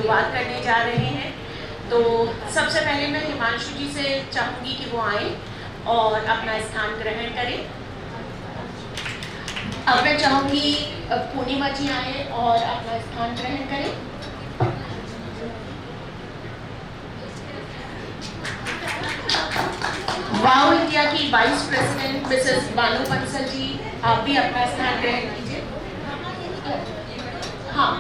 शुरुआत करने जा रहे हैं। तो सबसे पहले मैं हिमांशु जी से चाहूँगी कि वो आए और अपना स्थान ग्रहण करें। अब मैं चाहूँगी पूर्णिमा जी आए और अपना स्थान ग्रहण करें। वाओ इंडिया की वाइस प्रेसिडेंट मिसेस बानू बंसल जी, आप भी अपना स्थान ग्रहण कीजिए। हाँ,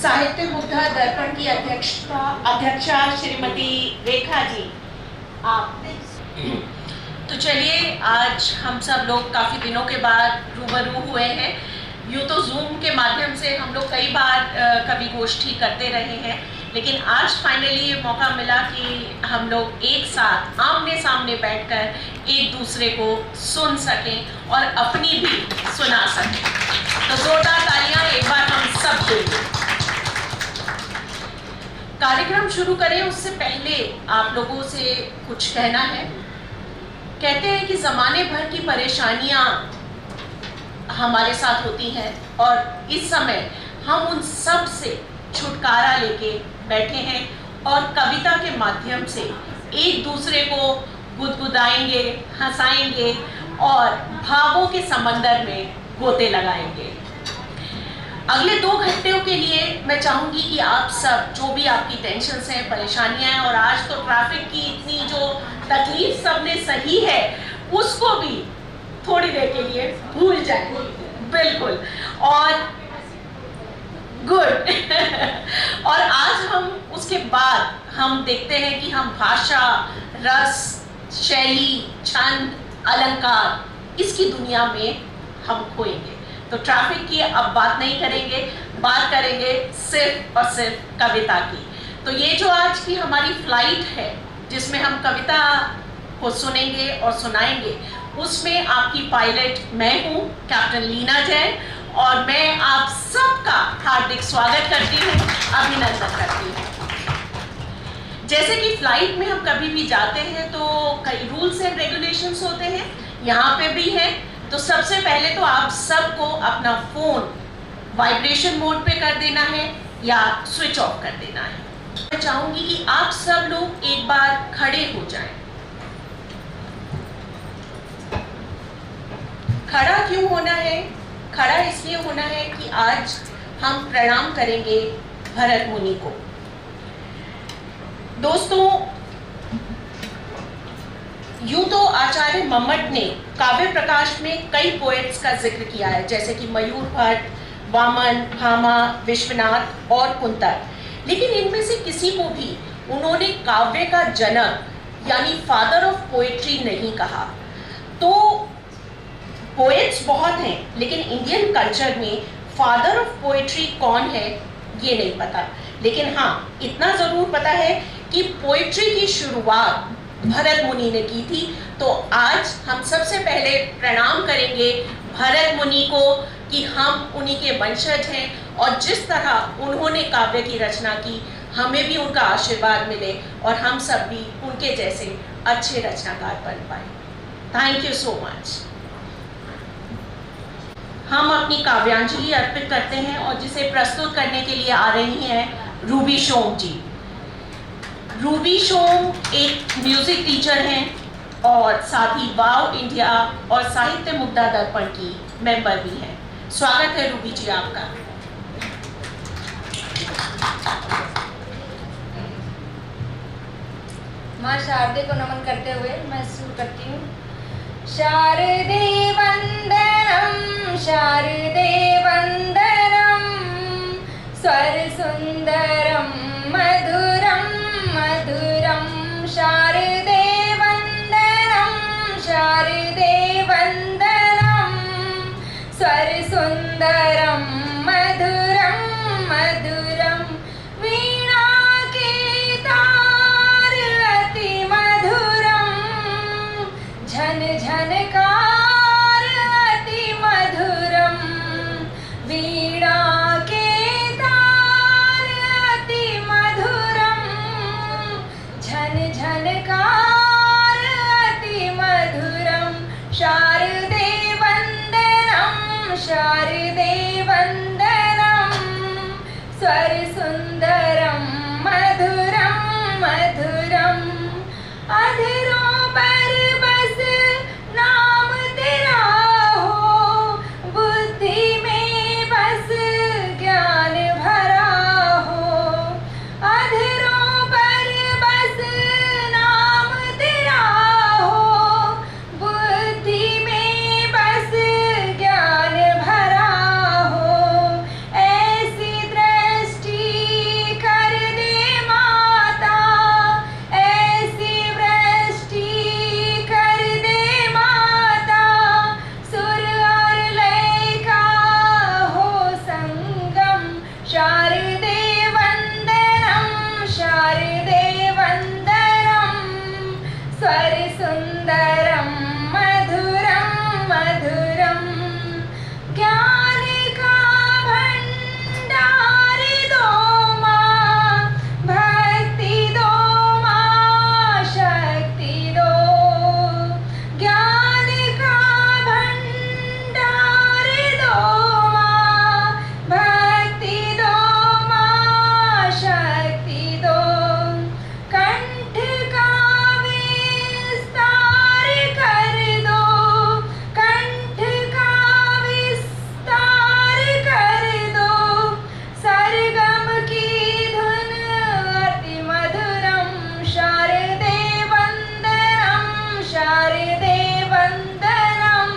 साहित्य मुग्धा दर्पण की अध्यक्षा श्रीमती रेखा जी, आप। तो चलिए, आज हम सब लोग काफ़ी दिनों के बाद रूबरू हुए हैं। यूँ तो जूम के माध्यम से हम लोग कई बार कवि गोष्ठी करते रहे हैं, लेकिन आज फाइनली ये मौका मिला कि हम लोग एक साथ आमने सामने बैठकर एक दूसरे को सुन सकें और अपनी भी सुना सकें। तो जोरदार तालियां एक बार हम सब देंगे। कार्यक्रम शुरू करें उससे पहले आप लोगों से कुछ कहना है। कहते हैं कि ज़माने भर की परेशानियां हमारे साथ होती हैं और इस समय हम उन सब से छुटकारा लेके बैठे हैं और कविता के माध्यम से एक दूसरे को गुदगुदाएंगे, हंसाएंगे और भावों के समंदर में गोते लगाएंगे। अगले 2 घंटों के लिए मैं चाहूँगी कि आप सब, जो भी आपकी टेंशन्स हैं, परेशानियां हैं, और आज तो ट्रैफिक की इतनी जो तकलीफ सबने सही है, उसको भी थोड़ी देर के लिए भूल जाएं। बिल्कुल, और गुड और आज हम उसके बाद हम देखते हैं कि हम भाषा, रस, शैली, छंद, अलंकार, इसकी दुनिया में हम खोएंगे। तो ट्रैफिक की अब बात नहीं करेंगे, बात करेंगे सिर्फ और सिर्फ कविता की। तो ये जो आज की हमारी फ्लाइट है, जिसमें हम कविता को सुनेंगे और सुनाएंगे, उसमें आपकी पायलट मैं हूँ, कैप्टन लीना जैन, और मैं आप सबका हार्दिक स्वागत करती हूँ, अभिनंदन करती हूँ। जैसे कि फ्लाइट में हम कभी भी जाते हैं तो कई रूल्स एंड रेगुलेशंस होते हैं, यहाँ पे भी है। तो सबसे पहले तो आप सबको अपना फ़ोन वाइब्रेशन मोड पे कर देना है या स्विच ऑफ कर देना है। मैं चाहूँगी कि आप सब लोग एक बार खड़े हो जाएं। खड़ा क्यों होना है? खड़ा इसलिए होना है कि आज हम प्रणाम करेंगे भरत मुनि को। दोस्तों, यूं तो आचार्य मम्मट ने काव्य प्रकाश में कई पोएट्स का जिक्र किया है, जैसे कि मयूर भट्ट, वामन, भामा, विश्वनाथ और कुंतर, लेकिन इनमें से किसी को भी उन्होंने काव्य का जनक यानी फादर ऑफ पोएट्री नहीं कहा। तो पोएट्स बहुत हैं, लेकिन इंडियन कल्चर में फादर ऑफ पोएट्री कौन है ये नहीं पता। लेकिन हाँ, इतना ज़रूर पता है कि पोएट्री की शुरुआत भरत मुनि ने की थी। तो आज हम सबसे पहले प्रणाम करेंगे भरत मुनि को कि हम उन्हीं के वंशज हैं और जिस तरह उन्होंने काव्य की रचना की, हमें भी उनका आशीर्वाद मिले और हम सब भी उनके जैसे अच्छे रचनाकार बन पाए। Thank you so much. हम अपनी काव्यांजलि अर्पित करते हैं और जिसे प्रस्तुत करने के लिए आ रही हैं रूबी शोम जी। रूबी शोम एक म्यूजिक टीचर हैं और साथ ही वाओ इंडिया और साहित्य मुग्धा दर्पण की मेंबर भी हैं। स्वागत है रूबी जी आपका। माँ शारदे को नमन करते हुए मैं शुरू करती हूँ। शारदे वंदनम, शारदे वंदनम, स्वर सुंदरम मधुरम मधुरम। शारदे वंदनम, शारदे वंदनम, स्वर सुंदरम मधुरम मधुरम। वीणा के तार अति मधुरम, झन झनकार अति मधुरम। वीणा के तार अति मधुरम, झन झनकार स्वर सुंदरम मधुरम मधुरम, अधरों पर बस नाम तेरा हो, बुद्धि में बस ज्ञान भरा हो। अधरों पर बस नाम तेरा हो, बुद्धि में बस ज्ञान भरा हो। ऐसी दृष्टि कर दे माता, ऐसी दृष्टि कर दे माता, सुर और लय का हो संगम। शारदे वंदनम, शारदे वंदनम, स्वर सुंदरम मधुरम मधुरम, ज्ञान का भंडार दो माँ, भक्ति दो माँ, शक्ति दो। ज्ञान का भंडार दो माँ, भक्ति दो माँ, शक्ति दो। कंठ का विस्तार कर दो, कंठ का विस्तार कर दो। सरगम की धुन अति मधुरम, शारदे वंदनम, शारदे वंदनम,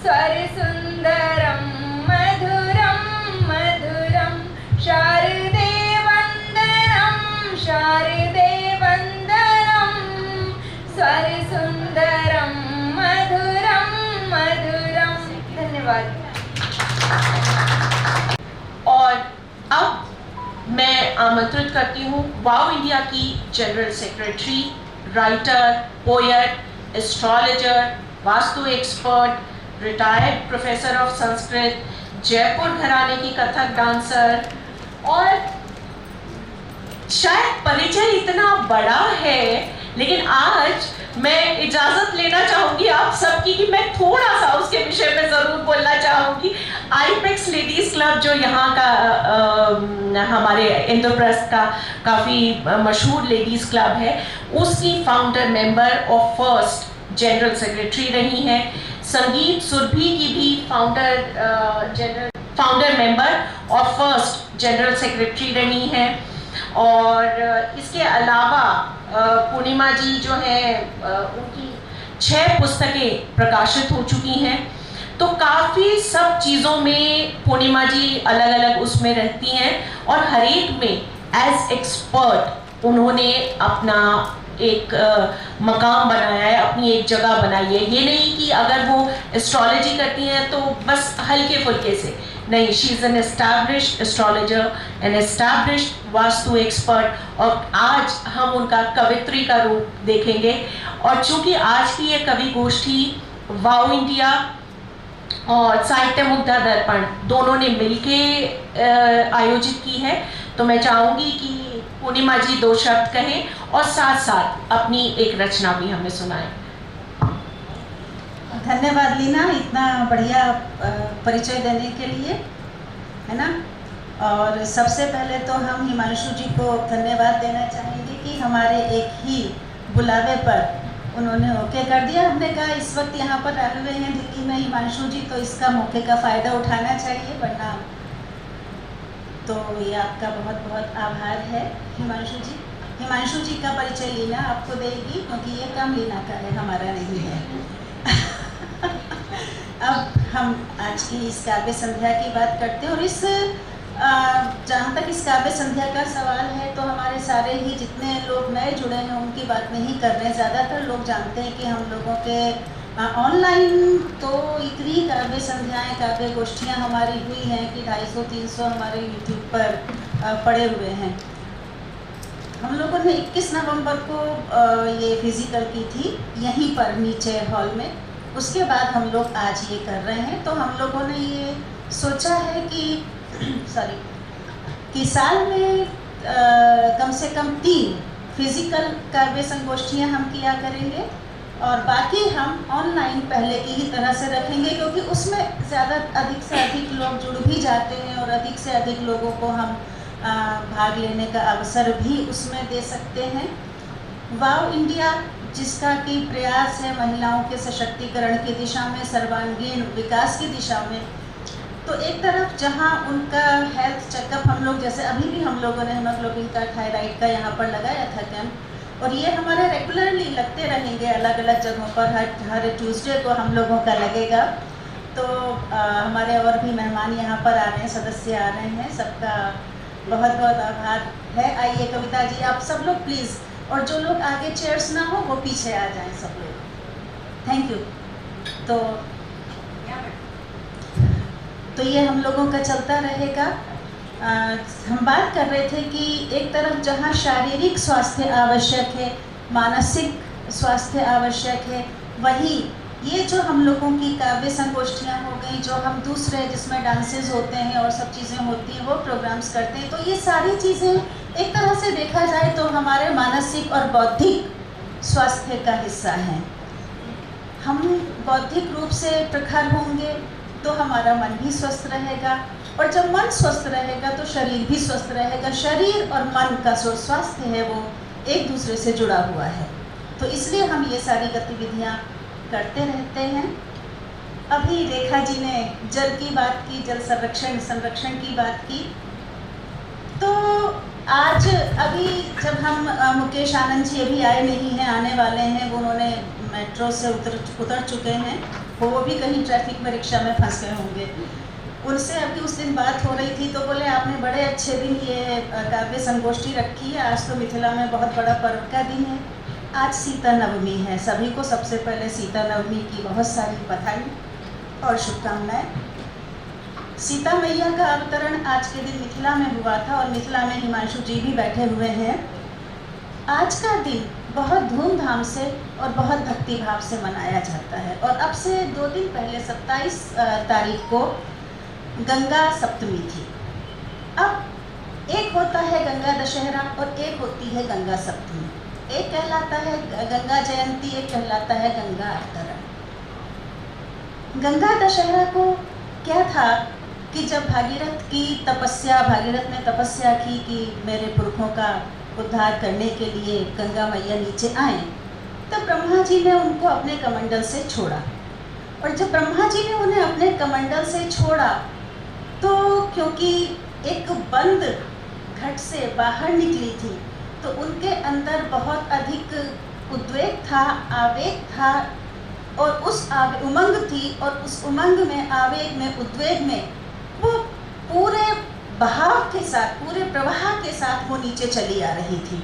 स्वर सुंदरम मधुरम मधुरम, शारदे वंदनम, शारदे वंदनम, स्वर सुंदरम मधुरम मधुरम। धन्यवाद। और अब मैं आमंत्रित करती हूँ वाव इंडिया की general secretary, writer, poet, astrologer, vastu expert, retired professor of Sanskrit, Jaipur घराने की कथक डांसर, और शायद परिचय इतना बड़ा है, लेकिन आज मैं इजाजत लेना चाहूंगी आप सबकी कि मैं थोड़ा सा उसके विषय में जरूर बोलना चाहूंगी। आईपेक्स लेडीज क्लब जो यहाँ का हमारे इंद्रप्रस्थ का काफी मशहूर लेडीज क्लब है, उसकी फाउंडर मेंबर और फर्स्ट जनरल सेक्रेटरी रही हैं। संगीत सुरभि की भी फाउंडर मेंबर और फर्स्ट जनरल सेक्रेटरी रही हैं। और इसके अलावा पूर्णिमा जी जो है उनकी 6 पुस्तकें प्रकाशित हो चुकी हैं। तो काफ़ी सब चीज़ों में पूर्णिमा जी अलग अलग उसमें रहती हैं और हर एक में एज एक्सपर्ट उन्होंने अपना एक मकाम बनाया है, अपनी एक जगह बनाई है। ये नहीं कि अगर वो एस्ट्रोलॉजी करती हैं तो बस हल्के फुल्के से नहीं, she is an established astrologer, an established vastu expert. और आज हम उनका कवित्री का रूप देखेंगे। और चूंकि आज की ये कवि गोष्ठी वाव इंडिया और साहित्य मुग्धा दर्पण दोनों ने मिलके आयोजित की है, तो मैं चाहूँगी कि पूर्णिमा जी 2 शब्द कहें और साथ साथ अपनी एक रचना भी हमें सुनाएं। धन्यवाद लीना, इतना बढ़िया परिचय देने के लिए, है ना। और सबसे पहले तो हम हिमांशु जी को धन्यवाद देना चाहेंगे कि हमारे एक ही बुलावे पर उन्होंने ओके कर दिया। हमने कहा इस वक्त यहाँ पर आए हुए हैं दिल्ली में हिमांशु जी, तो इसका मौके का फ़ायदा उठाना चाहिए, वरना तो ये आपका बहुत बहुत आभार है हिमांशु जी। हिमांशु जी का परिचय लीना आपको देगी, क्योंकि ये काम लीना का है, हमारा नहीं है। अब हम आज की इस काव्य संध्या की बात करते हैं। और इस जहाँ तक इस काव्य संध्या का सवाल है, तो हमारे सारे ही जितने लोग नए जुड़े हैं उनकी बात नहीं कर रहे हैं। ज़्यादातर लोग जानते हैं कि हम लोगों के ऑनलाइन तो इतनी काव्य संध्याएँ, काव्य गोष्ठियाँ हमारी हुई हैं कि 250-300 हमारे यूट्यूब पर पड़े हुए हैं। हम लोगों ने 21 नवंबर को ये फिज़िकल की थी यहीं पर नीचे हॉल में। उसके बाद हम लोग आज ये कर रहे हैं। तो हम लोगों ने ये सोचा है कि साल में कम से कम 3 फिज़िकल काव्य संगोष्ठियाँ हम किया करेंगे और बाकी हम ऑनलाइन पहले की ही तरह से रखेंगे, क्योंकि उसमें अधिक से अधिक लोग जुड़ भी जाते हैं और अधिक से अधिक लोगों को हम भाग लेने का अवसर भी उसमें दे सकते हैं। वाव इंडिया, जिसका कि प्रयास है महिलाओं के सशक्तिकरण की दिशा में, सर्वांगीण विकास की दिशा में, तो एक तरफ जहां उनका हेल्थ चेकअप हम लोग, जैसे अभी भी हम लोगों ने हीमोग्लोबिन का, थायराइड का यहाँ पर लगाया था कैंप, और ये हमारे रेगुलरली लगते रहेंगे अलग अलग जगहों पर। हर ट्यूसडे को हम लोगों का लगेगा। तो हमारे और भी मेहमान यहाँ पर आ रहे हैं, सदस्य आ रहे हैं, सबका बहुत बहुत आभार है। आइए कविता जी, आप सब लोग प्लीज़, और जो लोग आगे चेयर्स ना हो वो पीछे आ जाएं सब लोग। Thank you. तो ये हम लोगों का चलता रहेगा। हम बात कर रहे थे कि एक तरफ जहाँ शारीरिक स्वास्थ्य आवश्यक है, मानसिक स्वास्थ्य आवश्यक है, वहीं ये जो हम लोगों की काव्य संगोष्ठियाँ हो गई, जो हम दूसरे जिसमें डांसेस होते हैं और सब चीज़ें होती हैं, वो प्रोग्राम्स करते हैं, तो ये सारी चीज़ें एक तरह से देखा जाए तो हमारे मानसिक और बौद्धिक स्वास्थ्य का हिस्सा हैं। हम बौद्धिक रूप से प्रखर होंगे तो हमारा मन भी स्वस्थ रहेगा, और जब मन स्वस्थ रहेगा तो शरीर भी स्वस्थ रहेगा। शरीर और मन का जो स्वास्थ्य है वो एक दूसरे से जुड़ा हुआ है, तो इसलिए हम ये सारी गतिविधियाँ करते रहते हैं। अभी रेखा जी ने जल की बात की, जल संरक्षण की बात की। तो आज अभी जब हम मुकेश आनंद जी अभी आए नहीं हैं, आने वाले हैं, वो उन्होंने मेट्रो से उतर चुके हैं, वो भी कहीं ट्रैफिक में रिक्शा में फंस गए होंगे। उनसे अभी उस दिन बात हो रही थी तो बोले आपने बड़े अच्छे दिन ये काव्य संगोष्ठी रखी है, आज तो मिथिला में बहुत बड़ा पर्व का दिन है, आज सीता नवमी है। सभी को सबसे पहले सीता नवमी की बहुत सारी बधाई और शुभकामनाएं। सीता मैया का अवतरण आज के दिन मिथिला में हुआ था और मिथिला में हिमांशु जी भी बैठे हुए हैं। आज का दिन बहुत धूमधाम से और बहुत भक्तिभाव से मनाया जाता है, और अब से 2 दिन पहले 27 तारीख को गंगा सप्तमी थी। अब एक होता है गंगा दशहरा और एक होती है गंगा सप्तमी। एक कहलाता है गंगा जयंती, एक कहलाता है गंगा अवतरण। गंगा दशहरा को क्या था कि जब भागीरथ ने तपस्या की कि मेरे पुरखों का उद्धार करने के लिए गंगा मैया नीचे आए, तब ब्रह्मा जी ने उनको अपने कमंडल से छोड़ा। और जब ब्रह्मा जी ने उन्हें अपने कमंडल से छोड़ा तो क्योंकि एक बंद घट से बाहर निकली थी, तो उनके अंदर बहुत अधिक उद्वेग था, आवेग था, और उस उमंग थी, और उस उमंग में, आवेग में, उद्वेग में वो पूरे बहाव के साथ, पूरे प्रवाह के साथ वो नीचे चली आ रही थी।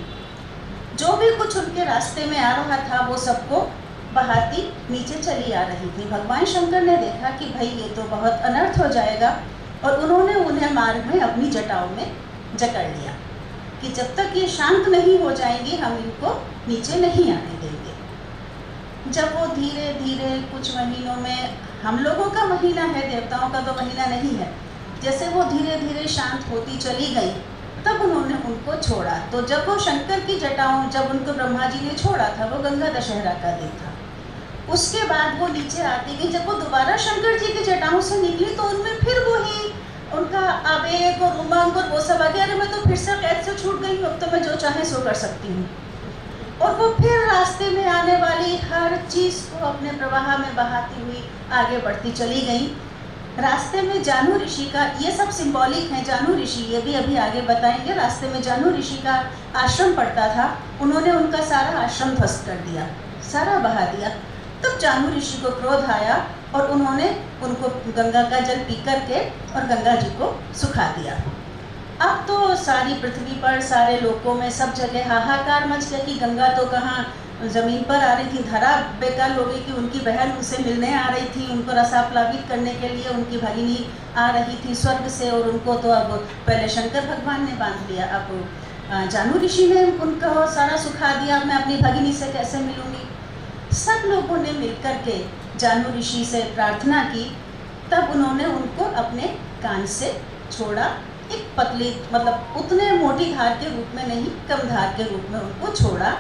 जो भी कुछ उनके रास्ते में आ रहा था वो सबको बहाती नीचे चली आ रही थी। भगवान शंकर ने देखा कि भाई ये तो बहुत अनर्थ हो जाएगा, और उन्होंने उन्हें मार्ग में अपनी जटाओं में जकड़ लिया कि जब तक ये शांत नहीं हो जाएंगी हम इनको नीचे नहीं आने देंगे। जब वो धीरे धीरे कुछ महीनों में, हम लोगों का महीना है, देवताओं का तो महीना नहीं है, जैसे वो धीरे धीरे शांत होती चली गई, तब उन्होंने उनको छोड़ा। तो जब वो शंकर की जटाओं, जब उनको ब्रह्मा जी ने छोड़ा था, वो गंगा दशहरा का दिन था। उसके बाद वो नीचे आती गई। जब वो दोबारा शंकर जी की जटाओं से निकली तो उनमें फिर वही उनका आवेग और उमंग और वो सब आ गया, अरे मैं तो फिर से कैद से छूट गई हूँ, अब तो मैं जो चाहे सो कर सकती हूँ। और वो फिर रास्ते में आने वाली हर चीज़ को अपने प्रवाह में बहाती हुई आगे बढ़ती चली गई। रास्ते में जानु ऋषि का, ये सब सिंबॉलिक है, जानु ऋषि ये भी अभी आगे बताएंगे। रास्ते में जानु ऋषि का आश्रम पड़ता था, उन्होंने उनका सारा आश्रम ध्वस्त कर दिया, सारा बहा दिया। तब जानु ऋषि को क्रोध आया और उन्होंने उनको गंगा का जल पी करके और गंगा जी को सुखा दिया। अब तो सारी पृथ्वी पर, सारे लोकों में, सब जगह हाहाकार मच गया कि गंगा तो कहाँ ज़मीन पर आ रही थी, धरा बेकार हो गई कि उनकी बहन उनसे मिलने आ रही थी, उनको रसाप्लावित करने के लिए उनकी भगिनी आ रही थी स्वर्ग से, और उनको तो अब पहले शंकर भगवान ने बांध लिया, अब जानु ऋषि ने उनको सारा सुखा दिया, मैं अपनी भगिनी से कैसे मिलूँगी। सब लोगों ने मिलकर के जानु ऋषि से प्रार्थना की, तब उन्होंने उनको अपने कान से छोड़ा, एक पतली, मतलब उतने मोटी धार के रूप में नहीं, कम धार के रूप में उनको छोड़ा।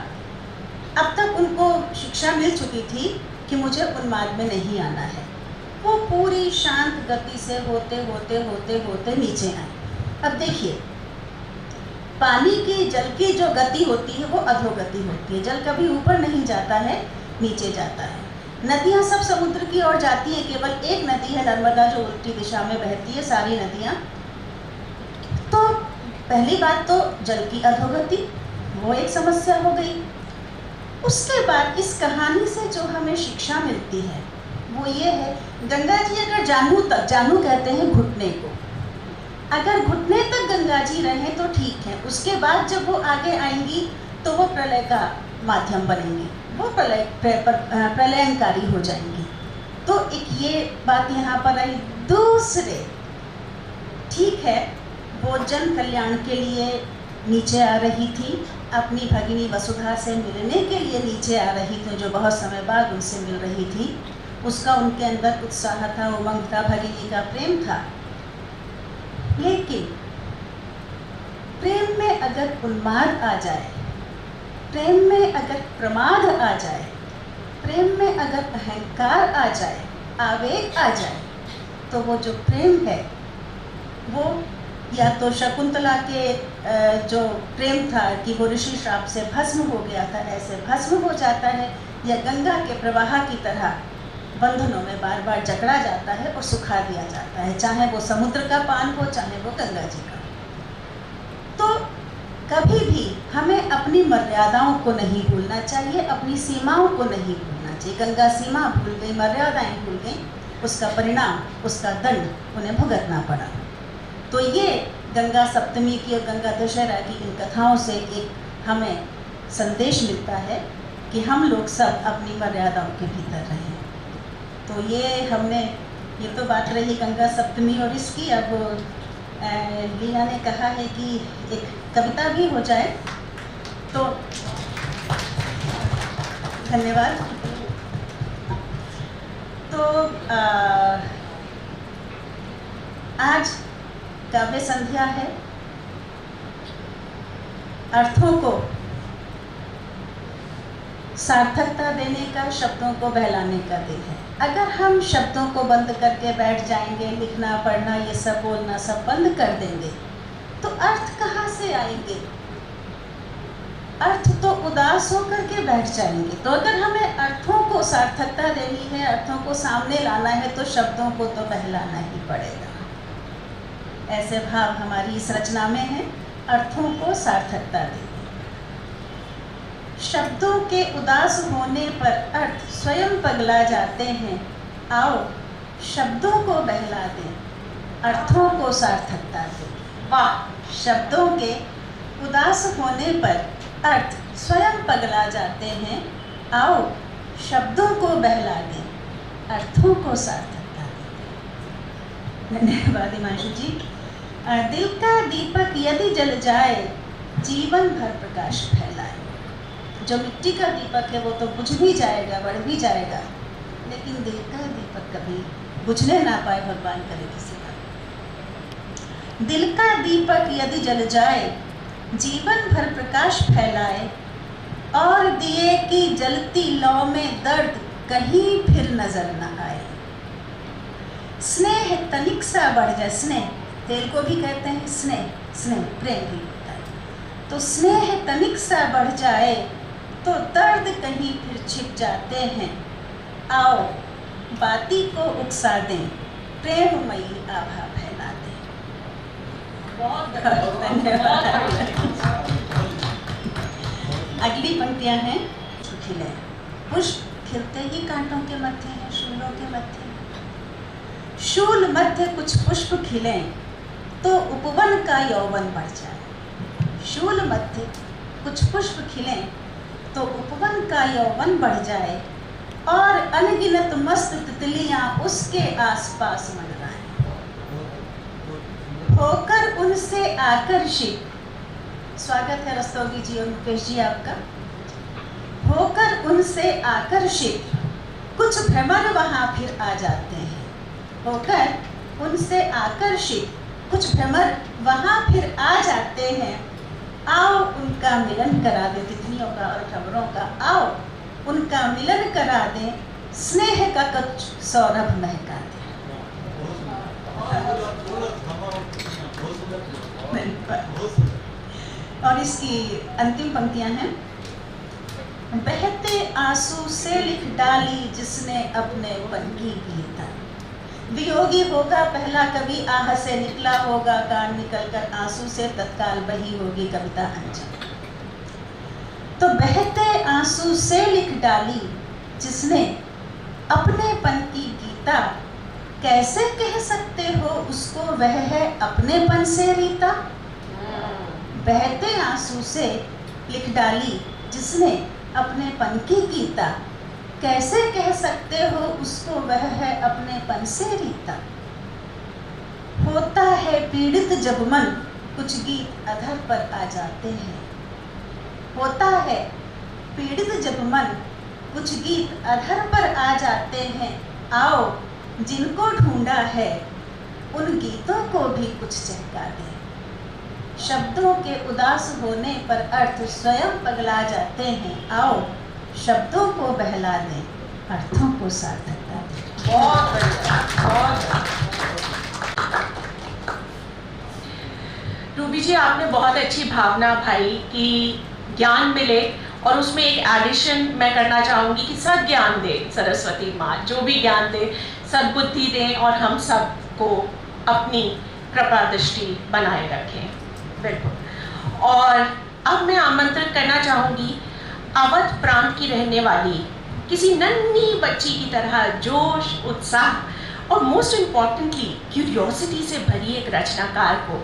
अब तक उनको शिक्षा शिक्षा मिल चुकी थी कि मुझे उन्माद में नहीं आना है। वो पूरी शांत गति से होते होते होते होते नीचे आए। अब देखिए, पानी की, जल की जो गति होती है वो अधोगति होती है। जल कभी ऊपर नहीं जाता है, नीचे जाता है। नदियाँ सब समुद्र की ओर जाती हैं, केवल एक नदी है नर्मदा जो उल्टी दिशा में बहती है, सारी नदियाँ। तो पहली बात तो जल की अधोगति, वो एक समस्या हो गई। उसके बाद इस कहानी से जो हमें शिक्षा मिलती है वो ये है, गंगा जी अगर जान्हू तक, जान्हू कहते हैं घुटने को, अगर घुटने तक गंगा जी रहें तो ठीक है। उसके बाद जब वो आगे आएंगी तो वो प्रलय का माध्यम बनेंगी, वो प्रलयंकारी हो जाएंगी। तो एक ये बात यहाँ पर आई। दूसरे, ठीक है, वो जन कल्याण के लिए नीचे आ रही थी, अपनी भगिनी वसुधा से मिलने के लिए नीचे आ रही थी, जो बहुत समय बाद उनसे मिल रही थी। उसका उनके अंदर उत्साह था, उमंग था, भगिनी का प्रेम था। लेकिन प्रेम में अगर उन्माद आ जाए, प्रेम में अगर प्रमाद आ जाए, प्रेम में अगर अहंकार आ जाए, आवेग आ जाए, तो वो जो प्रेम है वो या तो शकुंतला के जो प्रेम था कि वो ऋषि श्राप से भस्म हो गया था, ऐसे भस्म हो जाता है, या गंगा के प्रवाह की तरह बंधनों में बार बार जकड़ा जाता है और सुखा दिया जाता है, चाहे वो समुद्र का पान हो, चाहे वो गंगा जी का। तो कभी भी हमें अपनी मर्यादाओं को नहीं भूलना चाहिए, अपनी सीमाओं को नहीं भूलना चाहिए। गंगा सीमा भूल गई, मर्यादाएं भूल गई, उसका परिणाम, उसका दंड उन्हें भुगतना पड़ा। तो ये गंगा सप्तमी की और गंगा दशहरा की इन कथाओं से एक हमें संदेश मिलता है कि हम लोग सब अपनी मर्यादाओं के भीतर रहें। तो ये हमने, ये तो बात रही गंगा सप्तमी और इसकी। अब लीना ने कहा है कि एक कविता भी हो जाए, तो धन्यवाद। तो आज काव्य संध्या है, अर्थों को सार्थकता देने का, शब्दों को बहलाने का दिन है। अगर हम शब्दों को बंद करके बैठ जाएंगे, लिखना पढ़ना ये सब बोलना सब बंद कर देंगे, तो अर्थ कहाँ से आएंगे? अर्थ तो उदास होकर के बैठ जाएंगे। तो अगर हमें अर्थों को सार्थकता देनी है, अर्थों को सामने लाना है, तो शब्दों को तो बहलाना ही पड़ेगा। ऐसे भाव हमारी इस रचना में है, अर्थों को सार्थकता दें। शब्दों के उदास होने पर अर्थ स्वयं पगला जाते हैं, आओ शब्दों को बहला दें, अर्थों को सार्थकता दें। वाह! शब्दों के उदास होने पर अर्थ स्वयं पगला जाते हैं, आओ शब्दों को बहला दें, अर्थों को सार्थकता दें। धन्यवाद हिमांशु जी। दिल का दीपक यदि जल जाए, जीवन भर प्रकाश फैलाए। जो मिट्टी का दीपक है वो तो बुझ भी जाएगा, बढ़ भी जाएगा, लेकिन दिल का दीपक कभी बुझने ना पाए, भगवान करे किसी का। दिल का दीपक यदि जल जाए, जीवन भर प्रकाश फैलाए, और दिए की जलती लौ में दर्द कहीं फिर नजर न आए। स्नेह तनिक सा बढ़ जाए, स्नेह तेल को भी कहते हैं स्नेह, स्नेह प्रेम भी होता है। तो स्नेह तनिक सा बढ़ जाए तो दर्द कहीं फिर छिप जाते हैं, आओ बाती को उकसा दें, प्रेममयी आभा फैला दें। बहुत धन्यवाद। अगली पंक्तियां हैं, खिले पुष्प खिलते ही कांटों के मध्य हैं, शूलों के मध्य। शूल मध्य कुछ पुष्प खिलें तो उपवन का यौवन बढ़ जाए। शूल मध्य कुछ पुष्प खिलें तो उपवन का यौवन बढ़ जाए, और अनगिनत मस्त तितलियां उसके आसपास मंडराएं। होकर उनसे आकर्षित, स्वागत है रस्तोगी जी और मुकेश जी आपका। होकर उनसे आकर्षित कुछ भ्रमर वहां फिर आ जाते हैं। होकर उनसे आकर्षित कुछ भ्रमर वहां फिर आ जाते हैं, आओ उनका मिलन करा दे, तितलियों का और भ्रमरों का। आओ उनका मिलन करा दें, स्नेह का कुछ सौरभ महका दें। और इसकी अंतिम पंक्तियां हैं। बहते आंसू से लिख डाली जिसने अपने पन की गीता, वियोगी होगा पहला कवि आह से निकला होगा गान, निकल कर आंसू से तत्काल बही होगी कविता अंजन। तो बहते आंसू से लिख डाली जिसने अपने पन की गीता, कैसे कह सकते हो उसको वह है अपनेपन से रीता। बहते आंसू से लिख डाली जिसने अपने पन की गीता, कैसे कह सकते हो उसको वह है अपनेपन से रीता। होता है पीड़ित जब मन कुछ गीत अधर पर आ जाते हैं, होता है पीड़ित जब मन कुछ गीत अधर पर आ जाते हैं। आओ जिनको ढूंढा है उन गीतों को भी कुछ चहका दें, शब्दों के उदास होने पर अर्थ स्वयं पगला जाते हैं। आओ शब्दों को बहला दें, अर्थों को सार्थकता दें। बहुत बढ़िया, बहुत। रूबी जी, आपने बहुत अच्छी भावना भाई कि ज्ञान मिले, और उसमें एक एडिशन मैं करना चाहूँगी कि सद्ज्ञान दे सरस्वती माँ, जो भी ज्ञान दे सद्बुद्धि दें और हम सबको अपनी कृपा दृष्टि बनाए रखें। बिल्कुल। और अब मैं आमंत्रित करना चाहूँगी अवध प्रांत की रहने वाली किसी नन्ही बच्ची की तरह जोश, उत्साह और मोस्ट इम्पॉर्टेंटली क्यूरियोसिटी से भरी एक रचनाकार को,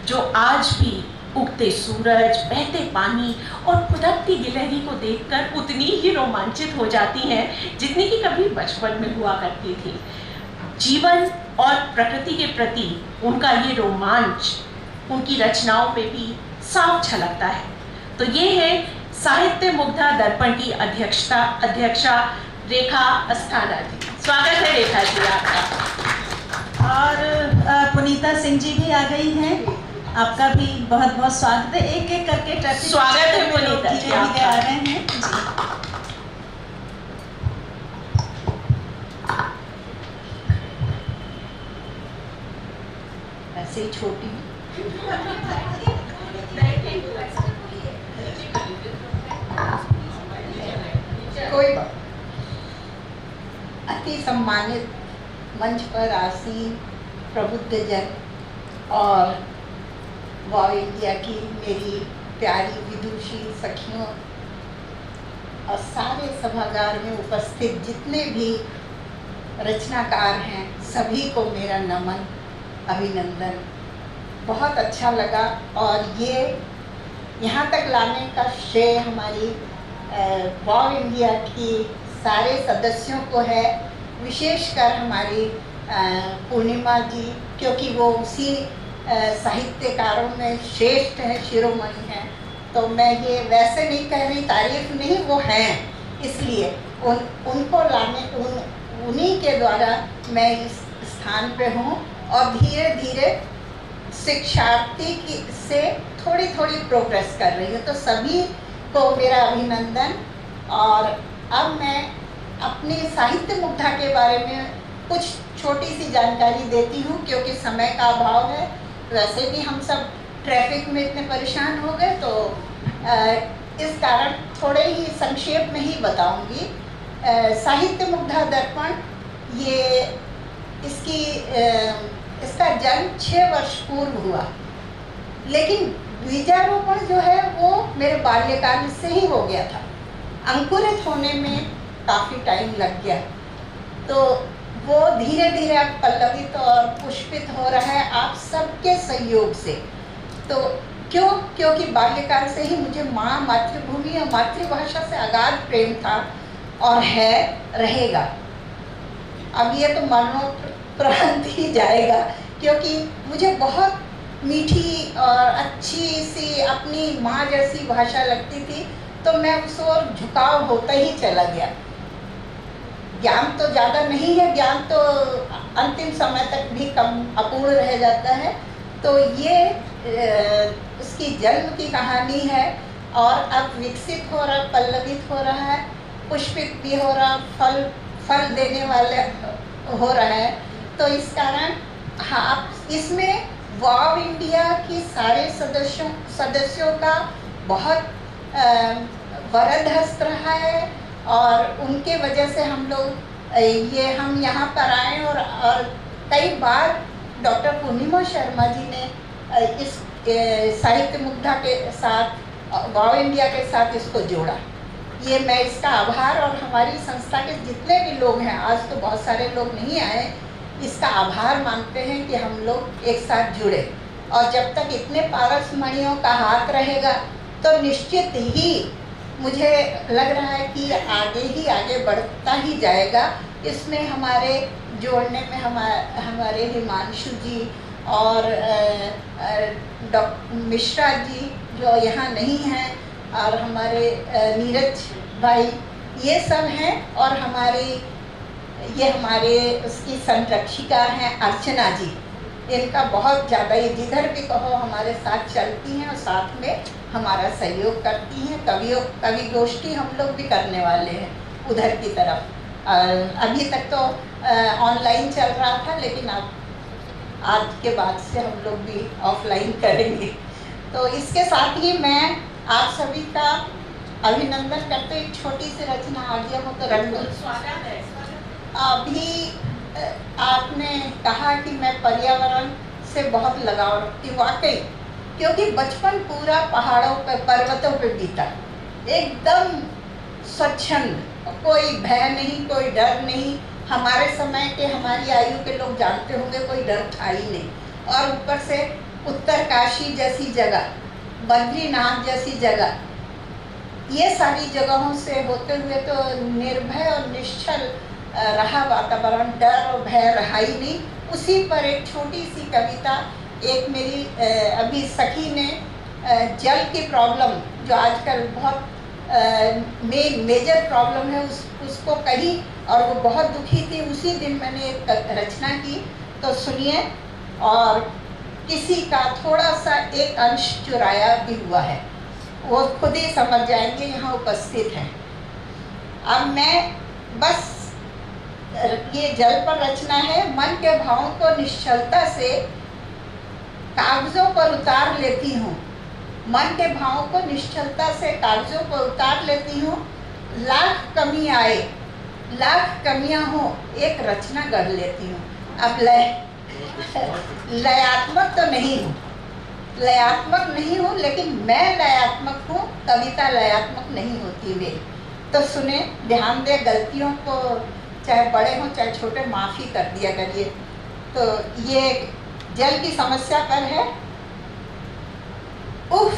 जो आज भी उगते सूरज, बहते पानी और फुदकती गिलहरी को देखकर उतनी ही रोमांचित हो जाती हैं जितनी कि कभी बचपन में हुआ करती थी। जीवन और प्रकृति के प्रति उनका ये रोमांच उनकी रचनाओं में भी साफ झलकता है। तो ये है साहित्य मुग्धा दर्पण की अध्यक्षा रेखा अस्थाना जी। स्वागत है रेखा जी आपका। और पुनीता सिंह जी भी आ गई हैं, आपका भी बहुत बहुत स्वागत है। एक एक करके ट्रैफिक स्वागत है पुनीता जी, आ रहे हैं जी। ऐसे ही छोटी कोई बात। अति सम्मानित मंच पर आसीन प्रबुद्धजन और वाव इंडिया की मेरी प्यारी विदुषी सखियों और सारे सभागार में उपस्थित जितने भी रचनाकार हैं, सभी को मेरा नमन, अभिनंदन। बहुत अच्छा लगा और ये यहाँ तक लाने का श्रेय हमारी वाव इंडिया की सारे सदस्यों को है, विशेषकर हमारी पूर्णिमा जी, क्योंकि वो उसी साहित्यकारों में श्रेष्ठ है, शिरोमणि हैं। तो मैं ये वैसे नहीं कह रही, तारीफ नहीं, वो हैं, इसलिए उनको लाने उन्हीं के द्वारा मैं इस स्थान पे हूँ और धीरे धीरे शिक्षार्थी की से थोड़ी थोड़ी प्रोग्रेस कर रही हूँ। तो सभी को मेरा अभिनंदन। और अब मैं अपनी साहित्य मुग्धा के बारे में कुछ छोटी सी जानकारी देती हूँ, क्योंकि समय का अभाव है। वैसे भी हम सब ट्रैफिक में इतने परेशान हो गए, तो इस कारण थोड़े ही संक्षेप में ही बताऊंगी। साहित्य मुग्धा दर्पण ये इसका जन्म 6 वर्ष पूर्व हुआ, लेकिन बीजारोपण जो है वो मेरे बाल्यकाल से ही हो गया था। अंकुरित होने में काफ़ी टाइम लग गया, तो वो धीरे धीरे अब पल्लवित और पुष्पित हो रहा है आप सबके सहयोग से। तो क्योंकि बाल्यकाल से ही मुझे माँ, मातृभूमि और मातृभाषा से अगाध प्रेम था और है, रहेगा। अब ये तो मरणोपरांत ही जाएगा, क्योंकि मुझे बहुत मीठी और अच्छी सी अपनी माँ जैसी भाषा लगती थी, तो मैं उस ओर झुकाव होता ही चला गया। ज्ञान तो ज़्यादा नहीं है, ज्ञान तो अंतिम समय तक भी कम अपूर्ण रह जाता है। तो ये उसकी जन्म की कहानी है और अब विकसित हो रहा, पल्लवित हो रहा है। पुष्पित भी हो रहा, फल देने वाले हो रहा है। तो इस कारण हाँ, इसमें वाव इंडिया की सारे सदस्यों का बहुत वरद हस्त रहा है, और उनके वजह से हम लोग हम यहाँ पर आए, और कई बार डॉक्टर पूर्णिमा शर्मा जी ने इस साहित्य मुग्धा के साथ, वाव इंडिया के साथ इसको जोड़ा। ये मैं इसका आभार, और हमारी संस्था के जितने भी लोग हैं, आज तो बहुत सारे लोग नहीं आए, इसका आभार मानते हैं कि हम लोग एक साथ जुड़े। और जब तक इतने पारसमणियों का हाथ रहेगा तो निश्चित ही मुझे लग रहा है कि आगे बढ़ता ही जाएगा। इसमें हमारे जोड़ने में हमारे हिमांशु जी और डॉक्टर मिश्रा जी जो यहाँ नहीं हैं, और हमारे नीरज भाई, ये सब हैं, और हमारे उसकी संरक्षिका हैं अर्चना जी। इनका बहुत ज़्यादा, ये जिधर भी कहो हमारे साथ चलती हैं और साथ में हमारा सहयोग करती हैं। कवि गोष्ठी हम लोग भी करने वाले हैं उधर की तरफ। अभी तक तो ऑनलाइन चल रहा था, लेकिन अब आज के बाद से हम लोग भी ऑफलाइन करेंगे। तो इसके साथ ही मैं आप सभी का अभिनंदन करते, एक छोटी सी रचना आगे हो तो रख दो। स्वागत है। अभी आपने कहा कि मैं पर्यावरण से बहुत लगाव रखती, वाकई, क्योंकि बचपन पूरा पहाड़ों पे, पर्वतों पे बीता, एकदम स्वच्छंद, कोई भय नहीं, कोई डर नहीं। हमारे समय के, हमारी आयु के लोग जानते होंगे, कोई डर था ही नहीं। और ऊपर से उत्तरकाशी जैसी जगह, बद्रीनाथ जैसी जगह, ये सारी जगहों से होते हुए तो निर्भय और निश्चल रहा वातावरण, डर और भय रहा ही नहीं। उसी पर एक छोटी सी कविता, एक मेरी अभी सखी ने जल की प्रॉब्लम, जो आजकल बहुत मेजर प्रॉब्लम है, उसको कही, और वो बहुत दुखी थी। उसी दिन मैंने एक रचना की, तो सुनिए। और किसी का थोड़ा सा एक अंश चुराया भी हुआ है, वो खुद ही समझ जाएंगे, यहाँ उपस्थित हैं। अब मैं बस, ये जल पर रचना है। मन के भावों को निश्चलता से कागजों पर उतार लेती हूँ, मन के भावों को निश्चलता से कागजों पर उतार लेती हूँ। लाख कमी आए, लाख कमियाँ हो, एक रचना गढ़ लेती हूँ। अब लयात्मक तो नहीं हूँ, लयात्मक नहीं हूँ, लेकिन मैं लयात्मक हूँ। कविता लयात्मक नहीं होती वे। तो सुने, ध्यान दे, गलतियों को चाहे बड़े हों चाहे छोटे, माफ़ी कर दिया करिए। तो ये जल की समस्या पर है। उफ,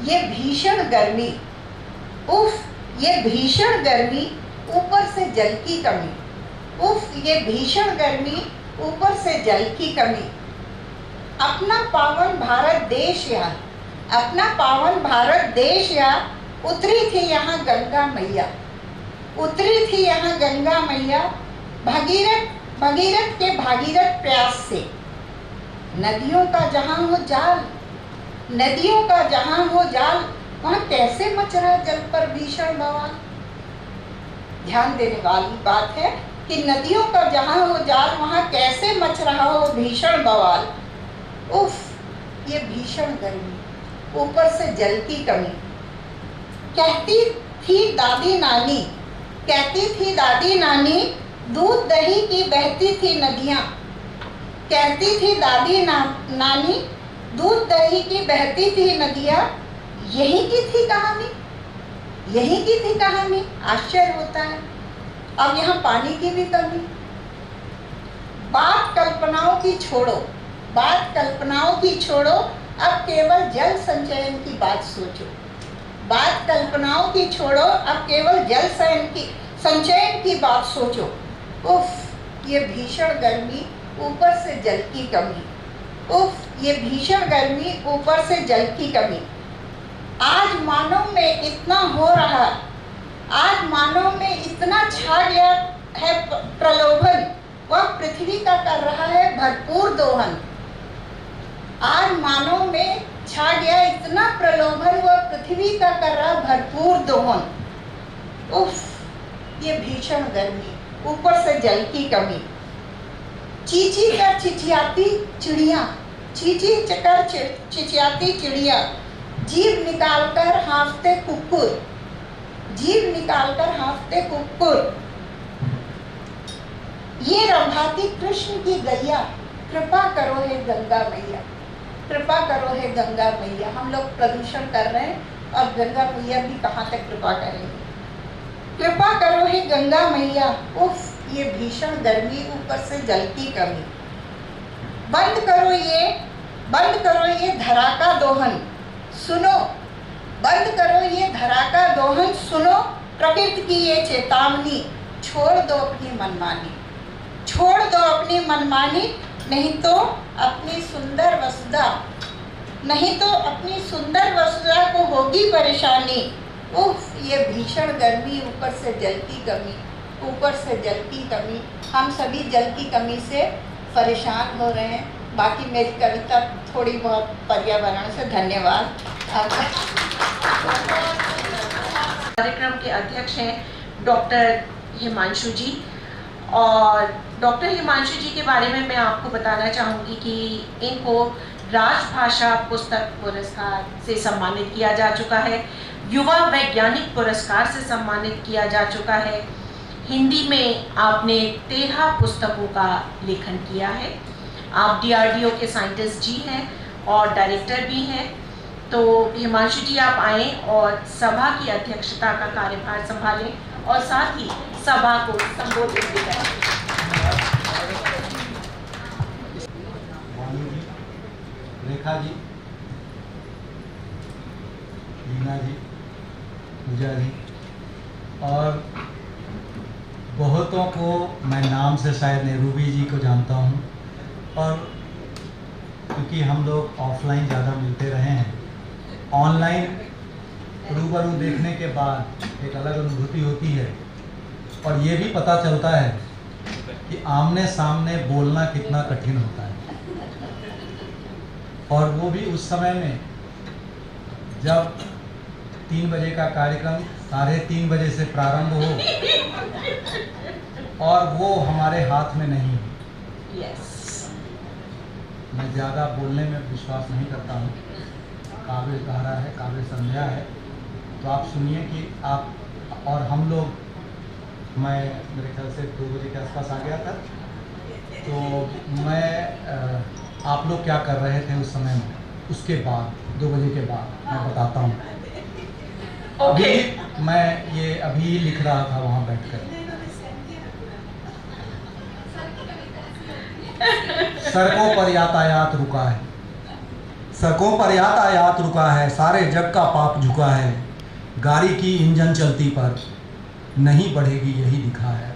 ये भीषण गर्मी, उफ, ये भीषण गर्मी, ऊपर से जल की कमी। उफ, ये भीषण गर्मी, ऊपर से जल की कमी। अपना पावन भारत देश या, अपना पावन भारत देश या, उतरी थी यहाँ गंगा मैया, उतरी थी यहाँ गंगा मैया। भगीरथ के भागीरथ प्यास से, नदियों का जहाँ हो जाल, नदियों का जहाँ हो जाल, वहाँ कैसे मच रहा जल पर भीषण बवाल। ध्यान देने वाली बात है कि नदियों का जहाँ हो जाल, वहाँ कैसे मच रहा हो भीषण बवाल। उफ, ये भीषण गर्मी, ऊपर से जल की कमी। कहती थी दादी नानी, कहती थी दादी नानी, दूध दही की बहती थी नदियाँ। कहती थी दादी नानी, दूध दही की बहती थी नदियाँ। यही की थी कहानी, यही की थी कहानी। आश्चर्य होता है, अब यहाँ पानी की भी कमी। बात कल्पनाओं की छोड़ो, बात कल्पनाओं की छोड़ो, अब केवल जल संचयन की बात सोचो। बात कल्पनाओं की छोड़ो, अब केवल जल संचयन की बात सोचो। उफ, ये भीषण गर्मी, ऊपर से जल की कमी। उफ, ये भीषण गर्मी, ऊपर से जल की कमी। आज मानव में इतना हो रहा, आज मानव में इतना छा गया है प्रलोभन, वह पृथ्वी का कर रहा है भरपूर दोहन। आज मानव में छा गया इतना प्रलोभन, वह पृथ्वी का कर रहा भरपूर दोहन। उफ, ये भीषण गर्मी, ऊपर से जल की कमी। चींची कर चिचियाती चिड़िया, चींची कर चिचियाती चिड़िया, जीभ निकालकर हाँफते कुक्कुर, जीभ निकालकर हाँफते कुक्कुर। ये रंभाती कृष्ण की गैया, कृपा करो हे गंगा मैया, कृपा करो हे गंगा मैया। हम लोग प्रदूषण कर रहे हैं और गंगा मैया भी कहाँ तक कृपा करेंगे। कृपा करो हे गंगा मैया, उफ ये भीषण गर्मी, ऊपर से जल की कमी। बंद करो ये धरा का दोहन, सुनो, बंद करो ये धरा का दोहन, सुनो प्रकृति की ये चेतावनी। छोड़ दो अपनी मनमानी, छोड़ दो अपनी मनमानी, नहीं तो अपनी सुंदर वसुधा, नहीं तो अपनी सुंदर वसुधा को होगी परेशानी। उफ ये भीषण गर्मी, ऊपर से जल की कमी, ऊपर से जल की कमी। हम सभी जल की कमी से परेशान हो रहे हैं। बाकी मेरी कविता थोड़ी बहुत पर्यावरण से। धन्यवाद। कार्यक्रम के अध्यक्ष हैं डॉक्टर हिमांशु जी, और डॉक्टर हिमांशु जी के बारे में मैं आपको बताना चाहूँगी कि इनको राजभाषा पुस्तक पुरस्कार से सम्मानित किया जा चुका है, युवा वैज्ञानिक पुरस्कार से सम्मानित किया जा चुका है। हिंदी में आपने 13 पुस्तकों का लेखन किया है। आप DRDO के साइंटिस्ट जी हैं और डायरेक्टर भी हैं। तो हिमांशु जी आप आएँ और सभा की अध्यक्षता का कार्यभार संभालें और साथ ही सभा को संबोधित भी करें। रेखा जी, लीना जी, पूजा जी, और बहुतों को मैं नाम से शायद नेहरूबी जी को जानता हूँ, और क्योंकि हम लोग ऑफलाइन ज़्यादा मिलते रहे हैं, ऑनलाइन रूबरू देखने के बाद एक अलग अनुभूति होती है, और ये भी पता चलता है कि आमने सामने बोलना कितना कठिन होता है। और वो भी उस समय में जब 3 बजे का कार्यक्रम 3:30 बजे से प्रारंभ हो और वो हमारे हाथ में नहीं हो। Yes. मैं ज़्यादा बोलने में विश्वास नहीं करता हूँ। काव्य धारा है, काव्य संध्या है, तो आप सुनिए कि आप और हम लोग, मैं मेरे ख्याल से 2 बजे के आसपास आ गया था, तो मैं आप लोग क्या कर रहे थे उस समय में, उसके बाद 2 बजे के बाद मैं बताता हूँ। Okay. अभी मैं ये अभी लिख रहा था वहाँ बैठकर। सड़कों पर यातायात रुका है, सड़कों पर यातायात रुका है, सारे जग का पाप झुका है, गाड़ी की इंजन चलती पर नहीं बढ़ेगी यही दिखा है।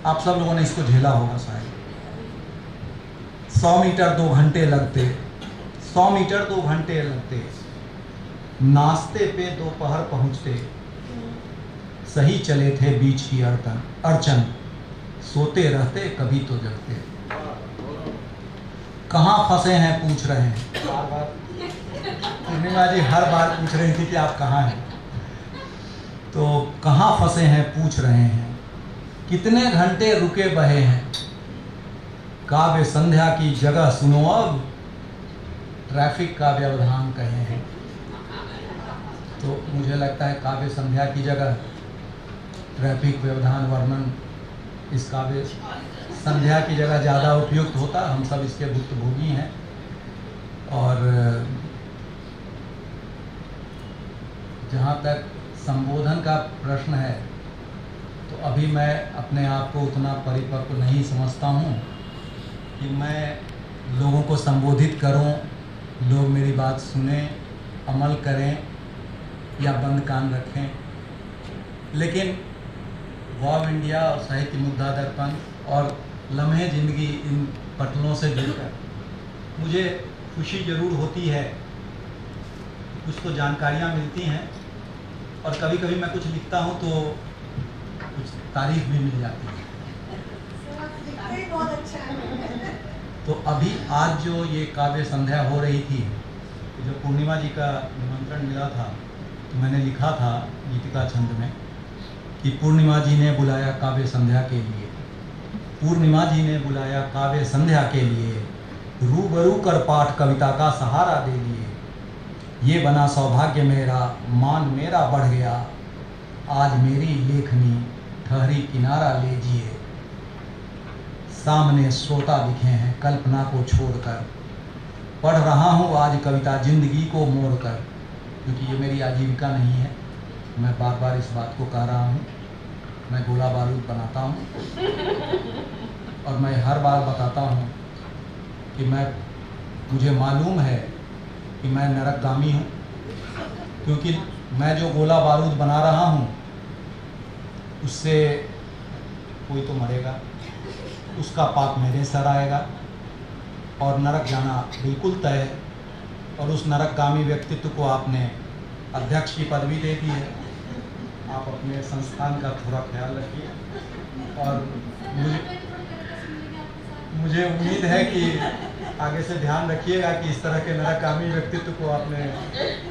आप सब लोगों ने इसको झेला होगा शायद। 100 मीटर 2 घंटे लगते, 100 मीटर 2 घंटे लगते, नाश्ते पे दोपहर पहुँचते, सही चले थे बीच की अड़चन, सोते रहते कभी तो जगते। कहाँ फंसे हैं पूछ रहे हैं, बार बार पूर्णिमा जी हर बार पूछ रही थी कि आप कहाँ हैं, तो कहाँ फंसे हैं पूछ रहे हैं, कितने घंटे रुके बहे हैं, काव्य संध्या की जगह सुनो अब, ट्रैफिक का व्यवधान कहे हैं। तो मुझे लगता है काव्य संध्या की जगह ट्रैफिक व्यवधान वर्णन इस काव्य संध्या की जगह ज़्यादा उपयुक्त होता। हम सब इसके भुक्तभोगी हैं। और जहाँ तक संबोधन का प्रश्न है, तो अभी मैं अपने आप को उतना परिपक्व नहीं समझता हूँ कि मैं लोगों को संबोधित करूँ, लोग मेरी बात सुने, अमल करें या बंद कान रखें। लेकिन वॉव इंडिया और साहित्य मुद्दा दर्पण और लम्हे ज़िंदगी, इन पटलों से जुड़कर मुझे खुशी ज़रूर होती है। कुछ तो जानकारियाँ मिलती हैं, और कभी कभी मैं कुछ लिखता हूँ तो कुछ तारीफ भी मिल जाती है। बहुत अच्छा है। तो अभी आज जो ये काव्य संध्या हो रही थी, जो पूर्णिमा जी का निमंत्रण मिला था, तो मैंने लिखा था गीतिका छंद में कि पूर्णिमा जी ने बुलाया काव्य संध्या के लिए, पूर्णिमा जी ने बुलाया काव्य संध्या के लिए, रूबरू कर पाठ कविता का सहारा दे लिए। ये बना सौभाग्य मेरा, मान मेरा बढ़ गया, आज मेरी लेखनी ठहरी किनारा लीजिए। सामने श्रोता दिखे हैं कल्पना को छोड़कर, पढ़ रहा हूँ आज कविता जिंदगी को मोड़कर। क्योंकि ये मेरी आजीविका नहीं है, मैं बार बार इस बात को कह रहा हूँ। मैं गोला बारूद बनाता हूँ और मैं हर बार बताता हूँ कि मुझे मालूम है कि मैं नरकगामी हूँ, क्योंकि मैं जो गोला बारूद बना रहा हूँ उससे कोई तो मरेगा, उसका पाप मेरे सर आएगा और नरक जाना बिल्कुल तय है। और उस नरकगामी व्यक्तित्व को आपने अध्यक्ष की पदवी दे दी है। आप अपने संस्थान का थोड़ा ख्याल रखिए और मुझे उम्मीद है कि आगे से ध्यान रखिएगा कि इस तरह के नरकगामी व्यक्तित्व को आपने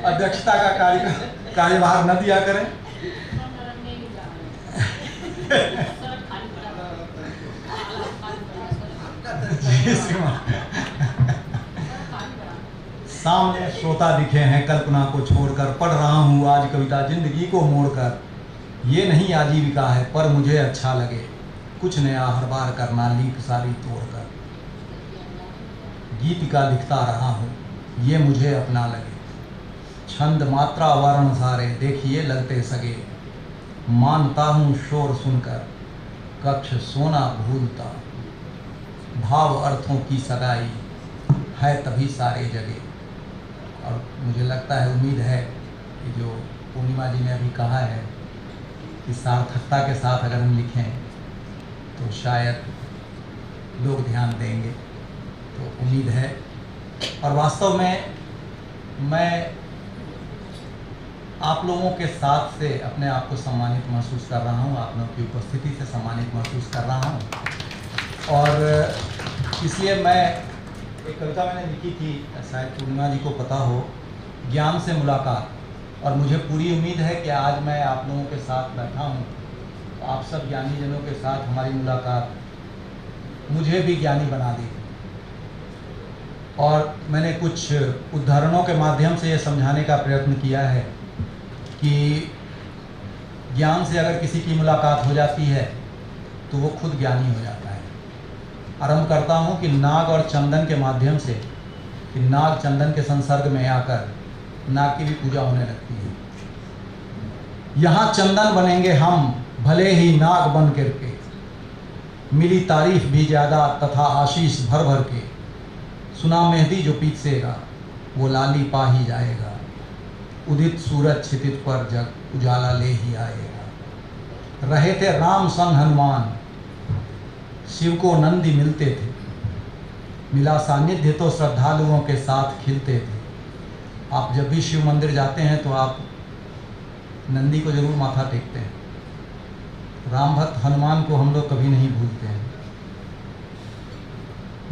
अध्यक्षता का कार्यभार न दिया करें। सामने श्रोता दिखे हैं कल्पना को छोड़कर, पढ़ रहा हूँ आज कविता जिंदगी को मोड़कर। ये नहीं आजीविका है पर मुझे अच्छा लगे, कुछ नया हर बार करना लीक सारी तोड़कर। गीतिका लिखता रहा हूँ ये मुझे अपना लगे, छंद मात्रा वर्ण सारे देखिए लगते सगे। मानता हूँ शोर सुनकर कक्ष सोना भूलता, भाव अर्थों की सगाई है तभी सारे जगे। और मुझे लगता है, उम्मीद है कि जो पूर्णिमा जी ने अभी कहा है कि सार्थकता के साथ अगर हम लिखें तो शायद लोग ध्यान देंगे, तो उम्मीद है। और वास्तव में मैं आप लोगों के साथ से अपने आप को सम्मानित महसूस कर रहा हूँ, आप लोगों की उपस्थिति से सम्मानित महसूस कर रहा हूँ। और इसलिए मैं एक कविता मैंने लिखी थी, शायद पूर्णिमा जी को पता हो, ज्ञान से मुलाकात। और मुझे पूरी उम्मीद है कि आज मैं आप लोगों के साथ बैठा हूँ, तो आप सब ज्ञानी जनों के साथ हमारी मुलाकात मुझे भी ज्ञानी बना दी। और मैंने कुछ उदाहरणों के माध्यम से ये समझाने का प्रयत्न किया है कि ज्ञान से अगर किसी की मुलाकात हो जाती है तो वो खुद ज्ञानी हो जाता है। आरंभ करता हूँ कि नाग और चंदन के माध्यम से, कि नाग चंदन के संसर्ग में आकर नाग की भी पूजा होने लगती है। यहाँ चंदन बनेंगे हम भले ही नाग बन करके, मिली तारीफ भी ज़्यादा तथा आशीष भर भर के। सुना मेहदी जो पीछेगा वो लाली पा ही जाएगा, उदित सूरज क्षितिज पर जग उजाला ले ही आएगा। रहे थे राम संग हनुमान, शिव को नंदी मिलते थे, मिला सानिध्य तो श्रद्धालुओं के साथ खिलते थे। आप जब भी शिव मंदिर जाते हैं तो आप नंदी को जरूर माथा टेकते हैं। राम भक्त हनुमान को हम लोग कभी नहीं भूलते हैं।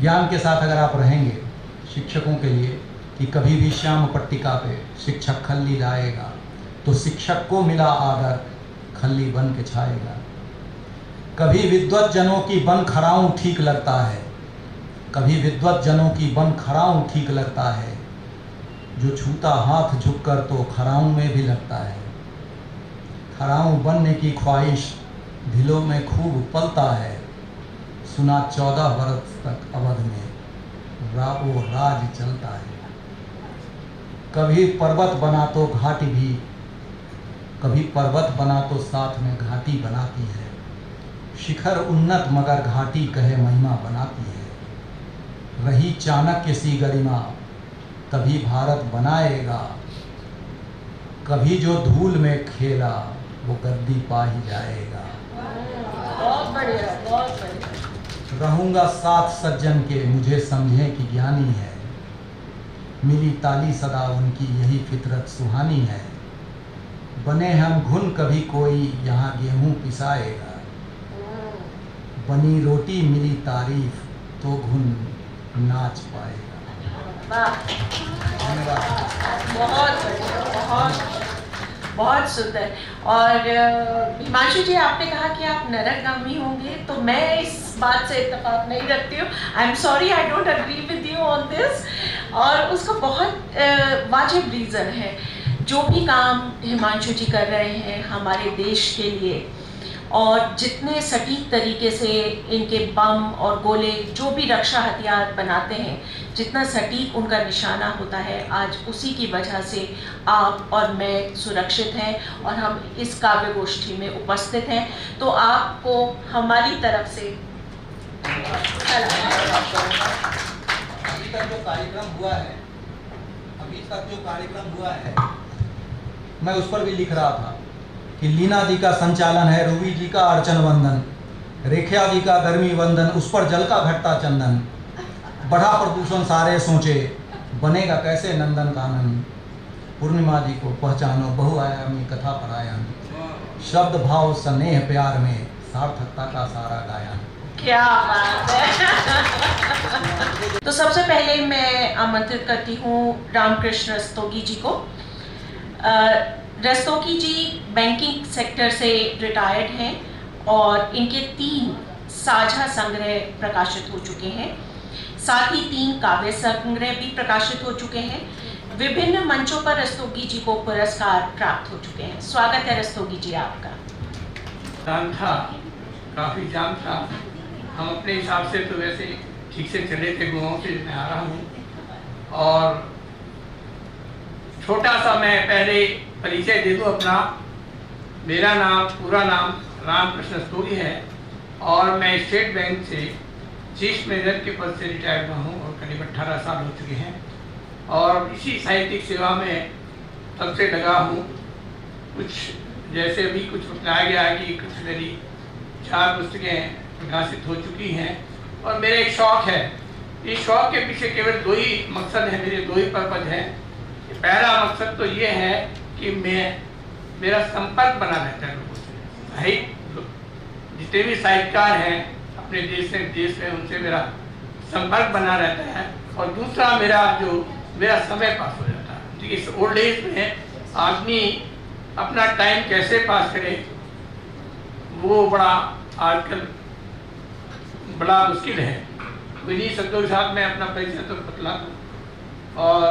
ज्ञान के साथ अगर आप रहेंगे, शिक्षकों के लिए कि कभी भी श्याम पट्टिका पे शिक्षक खल्ली लाएगा तो शिक्षक को मिला आदर खल्ली बन के छाएगा। कभी विद्वत जनों की बन खराऊं ठीक लगता है, कभी विद्वत जनों की बन खराऊं ठीक लगता है। जो छूता हाथ झुककर तो खराऊं में भी लगता है। खराऊं बनने की ख्वाहिश दिलों में खूब पलता है। सुना 14 वर्ष तक अवध में वो राज चलता है। कभी पर्वत बना तो घाटी भी, कभी पर्वत बना तो साथ में घाटी बनाती है। शिखर उन्नत मगर घाटी कहे महिमा बनाती है। रही चाणक्य सी गरिमा तभी भारत बनाएगा। कभी जो धूल में खेला वो गद्दी पा ही जाएगा। बहुत बढ़िया, बहुत बढ़िया। रहूंगा साथ सज्जन के मुझे समझे कि ज्ञानी है। मिली ताली सदा उनकी यही फितरत सुहानी है। बने हम घुन कभी कोई यहाँ गेहूं पिसाएगा। बनी रोटी मिली तारीफ तो घुन नाच पाएगा। वाह, धन्यवाद। बहुत बढ़िया, बहुत बहुत सुंदर। और हिमांशु जी, आपने कहा कि आप नरकगामी होंगे, तो मैं इस बात से इत्तेफाक नहीं रखती हूँ। I am sorry, I don't agree with you on this. और उसका बहुत वाजिब रीज़न है। जो भी काम हिमांशु जी कर रहे हैं हमारे देश के लिए, और जितने सटीक तरीके से इनके बम और गोले, जो भी रक्षा हथियार बनाते हैं, जितना सटीक उनका निशाना होता है, आज उसी की वजह से आप और मैं सुरक्षित हैं और हम इस काव्य गोष्ठी में उपस्थित हैं। तो आपको हमारी तरफ से अभी तक जो कार्यक्रम हुआ है, मैं उस पर भी लिख रहा था कि लीना जी का संचालन है, रूबी जी का अर्चन वंदन, रेखा जी का गर्मी वंदन, उस पर जल का घटता चंदन, बढ़ा प्रदूषण सारे सोचे, बनेगा कैसे नंदन कानन, पूर्णिमा जी को पहचानो बहुआयामी कथा परायण, शब्द भाव स्नेह प्यार में सार्थकता का सारा गायन। क्या बात है। तो सबसे पहले मैं आमंत्रित करती हूँ रामकृष्ण रस्तोगी जी को। रस्तोगी जी बैंकिंग सेक्टर से रिटायर्ड हैं और इनके 3 साझा संग्रह प्रकाशित हो चुके हैं। साथ ही 3 काव्य संग्रह भी प्रकाशित हो चुके हैं। विभिन्न मंचों पर रस्तोगी जी को पुरस्कार प्राप्त हो चुके हैं। स्वागत है रस्तोगी जी आपका। जाम था, काफ़ी जाम था। हम अपने हिसाब से तो वैसे ठीक से चले थे, गाँव से मैं आ रहा हूँ। और छोटा सा मैं पहले परिचय दे दूँ अपना। मेरा नाम, पूरा नाम रामकृष्ण रस्तोगी है और मैं स्टेट बैंक से चीफ मैनेजर के पद से रिटायर्ड हुआ हूँ और करीब 18 साल हो चुके हैं। और इसी साहित्यिक सेवा में तब से लगा हूँ। कुछ जैसे अभी कुछ बताया गया है कि कुछ मेरी 4 पुस्तकें प्रकाशित हो चुकी हैं। और मेरे एक शौक़ है, इस शौक़ के पीछे केवल 2 ही मकसद हैं, मेरे 2 ही पर्पज हैं। पहला मकसद तो ये है कि मेरा संपर्क बना रहता है लोगों से। साहित्य, जितने भी साहित्यकार हैं अपने देश में उनसे मेरा संपर्क बना रहता है। और दूसरा मेरा समय पास हो जाता है। इस ओल्ड एज में आदमी अपना टाइम कैसे पास करे, वो आजकल बड़ा मुश्किल है। तो इन्हीं शब्दों के साथ मैं अपना परिचय तो बतला दूँ। और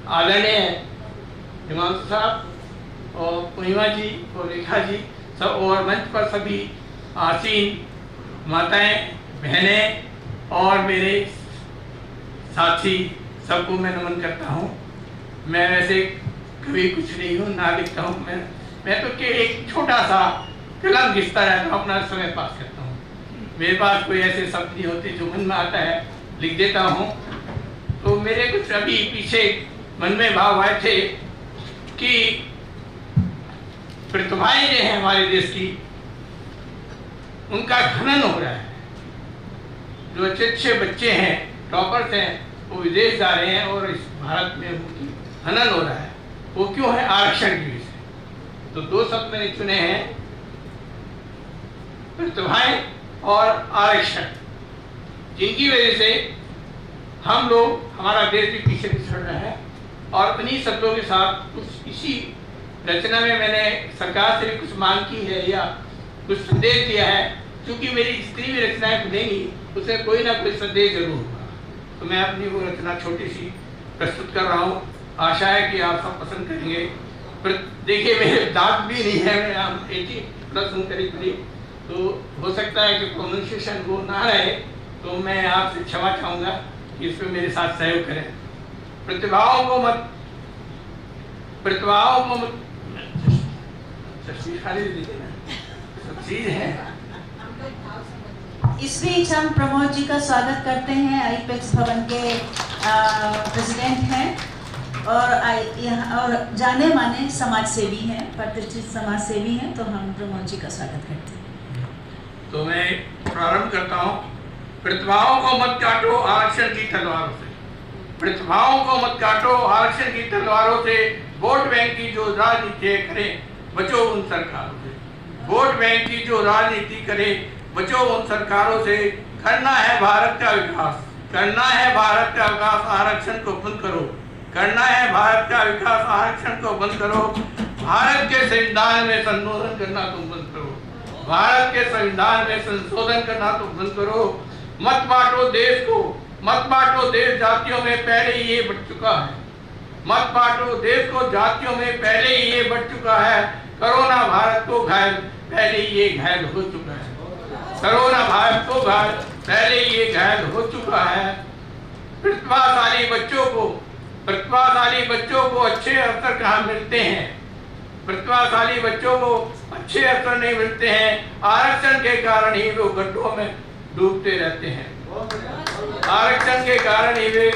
आदरणीय हिमांशु साहब और पूर्णिमा जी और रेखा जी सब, और मंच पर सभी आसीन माताएं, बहनें और मेरे साथी सबको मैं नमन करता हूँ। मैं वैसे कभी कुछ नहीं हूँ, ना लिखता हूँ। मैं तो एक छोटा सा कलम घिसता रहता हूँ, अपना समय पास करता हूँ। मेरे पास कोई ऐसे शब्द नहीं होते, जो मन में आता है लिख देता हूँ। तो मेरे कुछ अभी पीछे मन में भाव आए थे कि प्रतिभाएं जो हैं हमारे देश की, उनका खनन हो रहा है। जो अच्छे अच्छे बच्चे हैं, टॉपर्स हैं, वो विदेश जा रहे हैं और इस भारत में उनकी खनन हो रहा है। वो क्यों है? आरक्षण की वजह से। तो 2 शब्द मैंने चुने हैं, प्रतिभाएं और आरक्षण, जिनकी वजह से हम लोग, हमारा देश भी पीछे पिछड़ रहा है। और उन्हीं शब्दों के साथ कुछ इसी रचना में मैंने सरकार से भी कुछ मांग की है या कुछ संदेश दिया है। क्योंकि मेरी जितनी भी रचनाएं बनेंगी उसमें कोई ना कोई संदेश जरूर होगा। तो मैं अपनी वो रचना छोटी सी प्रस्तुत कर रहा हूँ। आशा है कि आप सब पसंद करेंगे। पर देखिए, मेरे दांत भी नहीं है, मैं 80+ हूँ करीब। तो हो सकता है कि प्रोनाउंसिएशन वो ना रहे, तो मैं आपसे क्षमा चाहूँगा कि इसमें मेरे साथ सहयोग करें। प्रतिभाओं को मत सब चीज है। इस बीच हम प्रमोद जी का स्वागत करते हैं। आईपेक्स भवन के प्रेसिडेंट हैं और जाने माने समाज सेवी हैं, प्रतिष्ठित समाज सेवी हैं। तो हम प्रमोद जी का स्वागत करते हैं। तो मैं प्रारंभ करता हूँ। प्रतिभाओं को मत काटो आरक्षण की तलवारों से, प्रतिभाओं को मत काटो आरक्षण की तलवारों से। वोट बैंक की जो राजनीति करे, बचो उन सरकारों से। वोट बैंक की जो राजनीति करे, बचो उन सरकारों से। करना है भारत का विकास, करना है भारत का विकास। आरक्षण को बंद करो, करना है भारत का विकास, आरक्षण को बंद करो। भारत के संविधान में संशोधन करना तुम बंद करो। भारत के संविधान में संशोधन करना तुम बंद करो। मत बांटो देश को, मत बांटो देश जातियों में, पहले ही ये बढ़ चुका है। मत बांटो देश को जातियों में, पहले ही ये बढ़ चुका है। कोरोना भारत को घायल, पहले ही ये घायल हो चुका है। कोरोना भारत को घायल, पहले ही ये घायल हो चुका है। प्रतिभाशाली बच्चों को अच्छे अवसर कहाँ मिलते हैं? प्रतिभाशाली बच्चों को अच्छे अवसर नहीं मिलते हैं। आरक्षण के कारण ही वो गड्ढों में डूबते रहते हैं। आरक्षण के कारण ही वे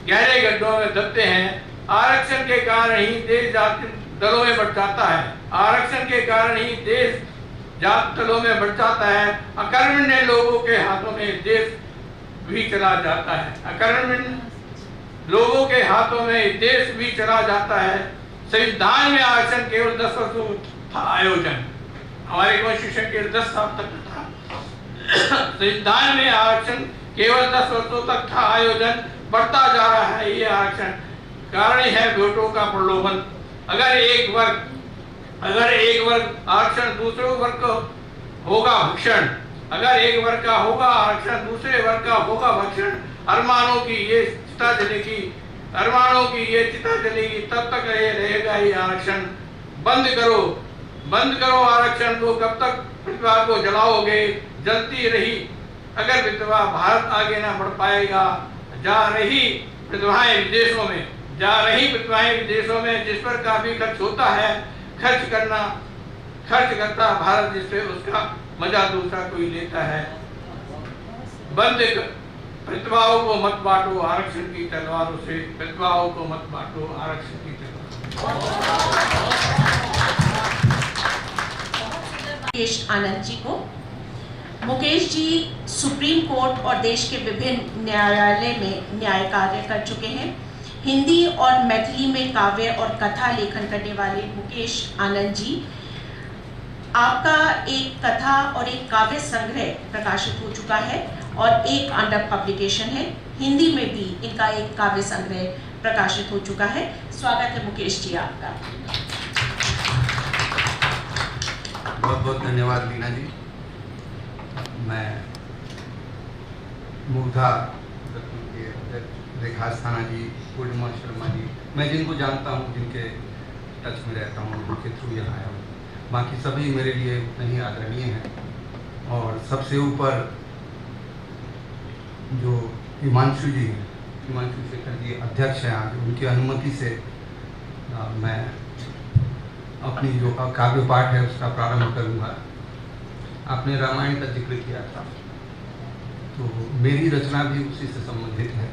गहरे गड्ढों में दबते हैं। आरक्षण के कारण ही देश जाति दलों में बढ़ जाता है। आरक्षण के कारण ही देश जाति दलों में बढ़ जाता है। अकर्मण्य लोगों के हाथों में देश भी चला जाता है। अकर्मण्य लोगों के हाथों में देश भी चला जाता है। संविधान में आरक्षण केवल 10 वर्षों था आयोजन, हमारे कॉन्स्टिट्यूशन केवल 10 साल तक था। संविधान में आरक्षण केवल 10 वर्षों तक था आयोजन, बढ़ता जा रहा है ये आरक्षण। कारण है वोटों का प्रलोभन। अगर एक वर्ग आरक्षण दूसरे वर्ग को होगा भक्षण, अगर एक वर्ग का होगा आरक्षण दूसरे वर्ग का होगा भक्षण। अरमानों की ये चिता जलेगी, अरमानों की ये चिता जलेगी, तब तक ये रहेगा ये आरक्षण। बंद करो आरक्षण को। कब तक प्रतिभा को जलाओगे? जलती रही अगर प्रतिभा भारत आगे ना बढ़ पाएगा। जा रही प्रतिभाएं विदेशों में जिस पर काफी खर्च होता है, खर्च करता भारत, जिससे उसका मजा दूसरा कोई लेता है। प्रतिभाओं को मत बांटो आरक्षण की तलवारों से, प्रतिभाओं को मत बांटो आरक्षण की तलवारों। मुकेश आनंद जी को। मुकेश जी सुप्रीम कोर्ट और देश के विभिन्न न्यायालय में न्याय कार्य कर चुके हैं। हिंदी और मैथिली में काव्य और कथा लेखन करने वाले मुकेश आनंद जी, आपका एक कथा और एक काव्य संग्रह प्रकाशित हो चुका है और एक अंडर पब्लिकेशन है। हिंदी में भी इनका एक काव्य संग्रह प्रकाशित हो चुका है। स्वागत है मुकेश जी आपका। बहुत बहुत धन्यवाद लीना जी। मैं मूर्धा के रेखा स्थाना जी, पूर्णिमा शर्मा जी, मैं जिनको जानता हूँ, जिनके टच में रहता हूँ, उनके थ्रू यहाँ आया हूँ। बाकी सभी मेरे लिए उतने ही आदरणीय हैं। और सबसे ऊपर जो हिमांशु जी हैं, हिमांशु शेखर जी अध्यक्ष हैं आज, उनकी अनुमति से मैं अपनी जो काव्य पाठ है उसका प्रारंभ करूँगा। आपने रामायण का जिक्र किया था, तो मेरी रचना भी उसी से संबंधित है।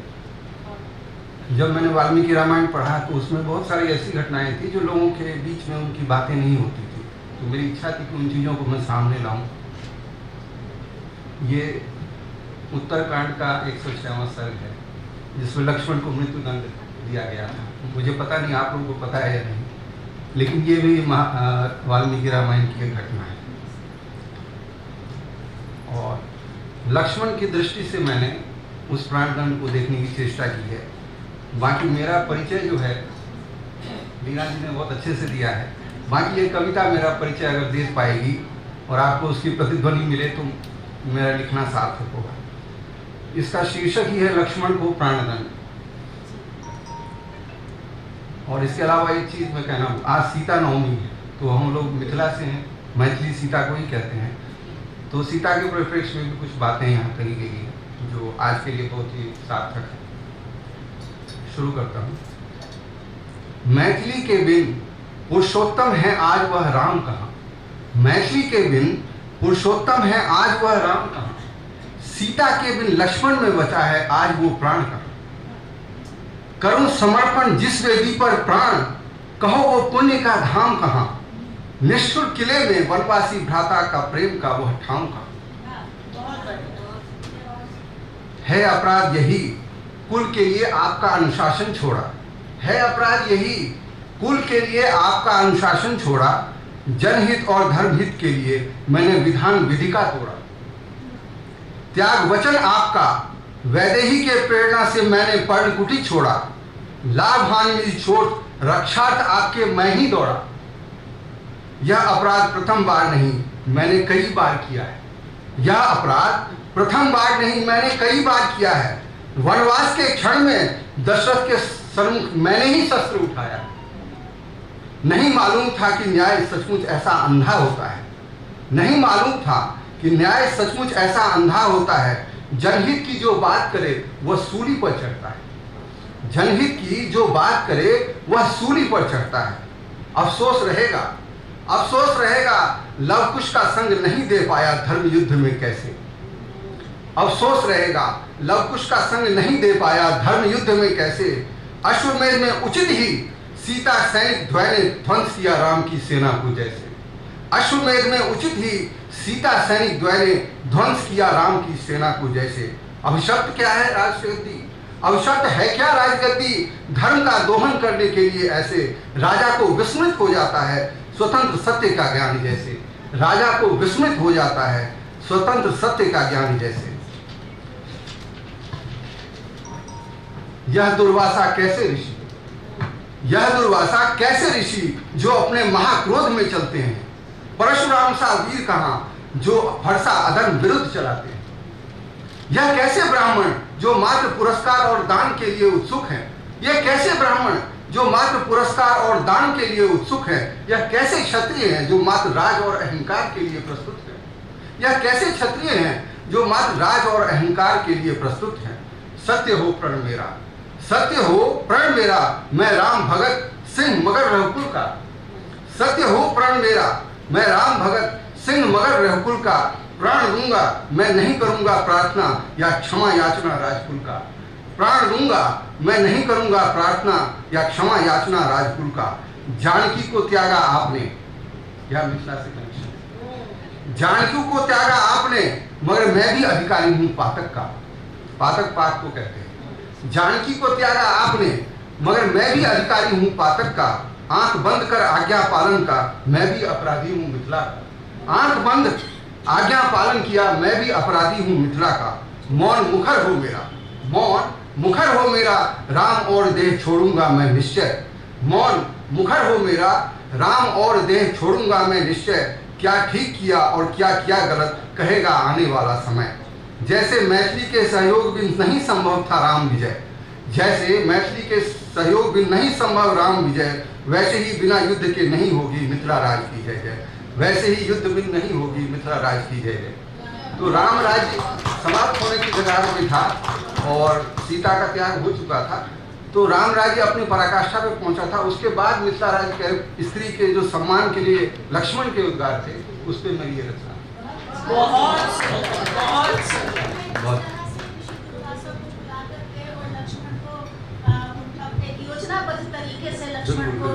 जब मैंने वाल्मीकि रामायण पढ़ा तो उसमें बहुत सारी ऐसी घटनाएं थी जो लोगों के बीच में उनकी बातें नहीं होती थी, तो मेरी इच्छा थी कि उन चीज़ों को मैं सामने लाऊं। ये उत्तरकांड का 106वां सर्ग है, जिसमें लक्ष्मण को मृत्युदंड दिया गया था। मुझे पता नहीं आप लोगों को पता है या नहीं, लेकिन ये भी वाल्मीकि रामायण की एक घटना है। और लक्ष्मण की दृष्टि से मैंने उस प्राणदंड को देखने की चेष्टा की है। बाकी मेरा परिचय जो है लीना जी ने बहुत अच्छे से दिया है। बाकी ये कविता मेरा परिचय अगर दे पाएगी और आपको उसकी प्रतिध्वनि मिले तो मेरा लिखना सार्थक होगा। इसका शीर्षक ही है लक्ष्मण को प्राणदंड। और इसके अलावा एक चीज़ मैं कहना, आज सीता नवमी है, तो हम लोग मिथिला से हैं, मैथिली सीता को ही कहते हैं, तो सीता के परिप्रेक्ष्य में भी कुछ बातें यहाँ कही गई हैं जो आज के लिए बहुत ही सार्थक है। शुरू करता हूँ। मैथिली के बिन पुरुषोत्तम है आज वह राम कहाँ, मैथिली के बिन पुरुषोत्तम है आज वह राम कहाँ, सीता के बिन लक्ष्मण में बचा है आज वो प्राण कहाँ। करूं समर्पण जिस वेदी पर प्राण, कहो वो पुण्य का धाम कहाँ, निष्ठुर किले में वनवासी भ्राता का प्रेम का वह ठाम कहाँ। है अपराध यही कुल के लिए आपका अनुशासन छोड़ा, है अपराध यही कुल के लिए आपका अनुशासन छोड़ा, जनहित और धर्महित के लिए मैंने विधान विधि का तोड़ा। त्याग वचन आपका वैदेही के प्रेरणा से मैंने पर्णकुटी छोड़ा, लाभ हानि मेरी चोट, रक्षार्थ आपके मैं ही दौड़ा। यह अपराध प्रथम बार नहीं मैंने कई बार किया है। यह अपराध प्रथम बार नहीं मैंने कई बार किया है। वनवास के क्षण में दशरथ के सन्मुख मैंने ही शस्त्र उठाया। नहीं मालूम था कि न्याय सचमुच ऐसा अंधा होता है। नहीं मालूम था कि न्याय सचमुच ऐसा अंधा होता है। जनहित की जो बात करे वह सूली पर चढ़ता है। जनहित की जो बात करे वह सूली पर चढ़ता है। अफसोस रहेगा, अफसोस रहेगा लवकुश का संग नहीं दे पाया धर्म युद्ध में कैसे। अफसोस रहेगा लवकुश का संग नहीं दे पाया धर्म युद्ध में कैसे। अश्वमेध में उचित ही सीता सैनिक द्वय ने ध्वंस किया राम की सेना को जैसे। अश्वमेध में उचित ही सीता सैनिक द्वय ने ध्वंस किया राम की सेना को जैसे। अभिशप्त क्या है राजगद्दी, अभिशप्त है क्या राजगद्दी। धर्म का दोहन करने के लिए ऐसे राजा को विस्मृत हो जाता है स्वतंत्र सत्य का ज्ञान जैसे। राजा को विस्मृत हो जाता है स्वतंत्र सत्य का ज्ञान जैसे। यह दुर्वासा कैसे ऋषि, यह दुर्वासा कैसे ऋषि जो अपने महाक्रोध में चलते हैं। परशुराम सा वीर कहाँ जो फरसा अधर्म विरुद्ध चलाते हैं। यह कैसे ब्राह्मण जो मात्र पुरस्कार और दान के लिए उत्सुक हैं। यह कैसे ब्राह्मण जो मात्र पुरस्कार और दान के लिए उत्सुक है। यह कैसे क्षत्रिय हैं जो मात्र राज और अहंकार के लिए प्रस्तुत है। यह कैसे क्षत्रिय हैं जो मात्र राज और अहंकार के लिए प्रस्तुत हैं। सत्य हो प्रण मेरा, सत्य हो प्रण मेरा, मैं राम भगत सिंह मगर रघुकुल का। सत्य हो प्रण मेरा, मैं राम भगत सिंह मगर रघुकुल का। प्राण लूंगा मैं नहीं करूंगा प्रार्थना या क्षमा याचना राजकुल का। प्राण लूंगा मैं नहीं करूंगा प्रार्थना या क्षमा याचना राजकुल का। जानकी को त्यागा आपने, यह मिथिला से कनेक्शन। जानकी को त्यागा आपने मगर मैं भी अधिकारी हूं पातक का। पातक पात को कहते हैं। जानकी को त्यागा आपने मगर मैं भी अधिकारी हूं पातक का। आंख बंद कर आज्ञा पालन का मैं भी अपराधी हूं मिथिला का। आंख बंद आज्ञा पालन किया मैं भी अपराधी हूं मिथिला का। मौन मुखर हो मेरा, मौन मुखर हो मेरा, राम और देह छोड़ूंगा मैं निश्चय। मौन मुखर हो मेरा, राम और देह छोड़ूंगा मैं निश्चय। क्या ठीक किया और क्या किया गलत कहेगा आने वाला समय। जैसे मैथिली के सहयोग बिन नहीं संभव था राम विजय। जैसे मैथिली के सहयोग बिन नहीं संभव राम विजय, वैसे ही बिना युद्ध के नहीं होगी मिथिला राज की जय जय। वैसे ही युद्ध बिन नहीं होगी मिथिला राज की जय जय। तो राम राज्य समाप्त होने की कगार में था और सीता का त्याग हो चुका था। तो राम राज्य अपनी पराकाष्ठा पे पहुंचा था। उसके बाद मिथिला राज्य के स्त्री के जो सम्मान के लिए लक्ष्मण के उद्गार थे उस पर मेरी ये रचना। बहुत बहुत योजनाबद्ध तरीके से लक्ष्मण को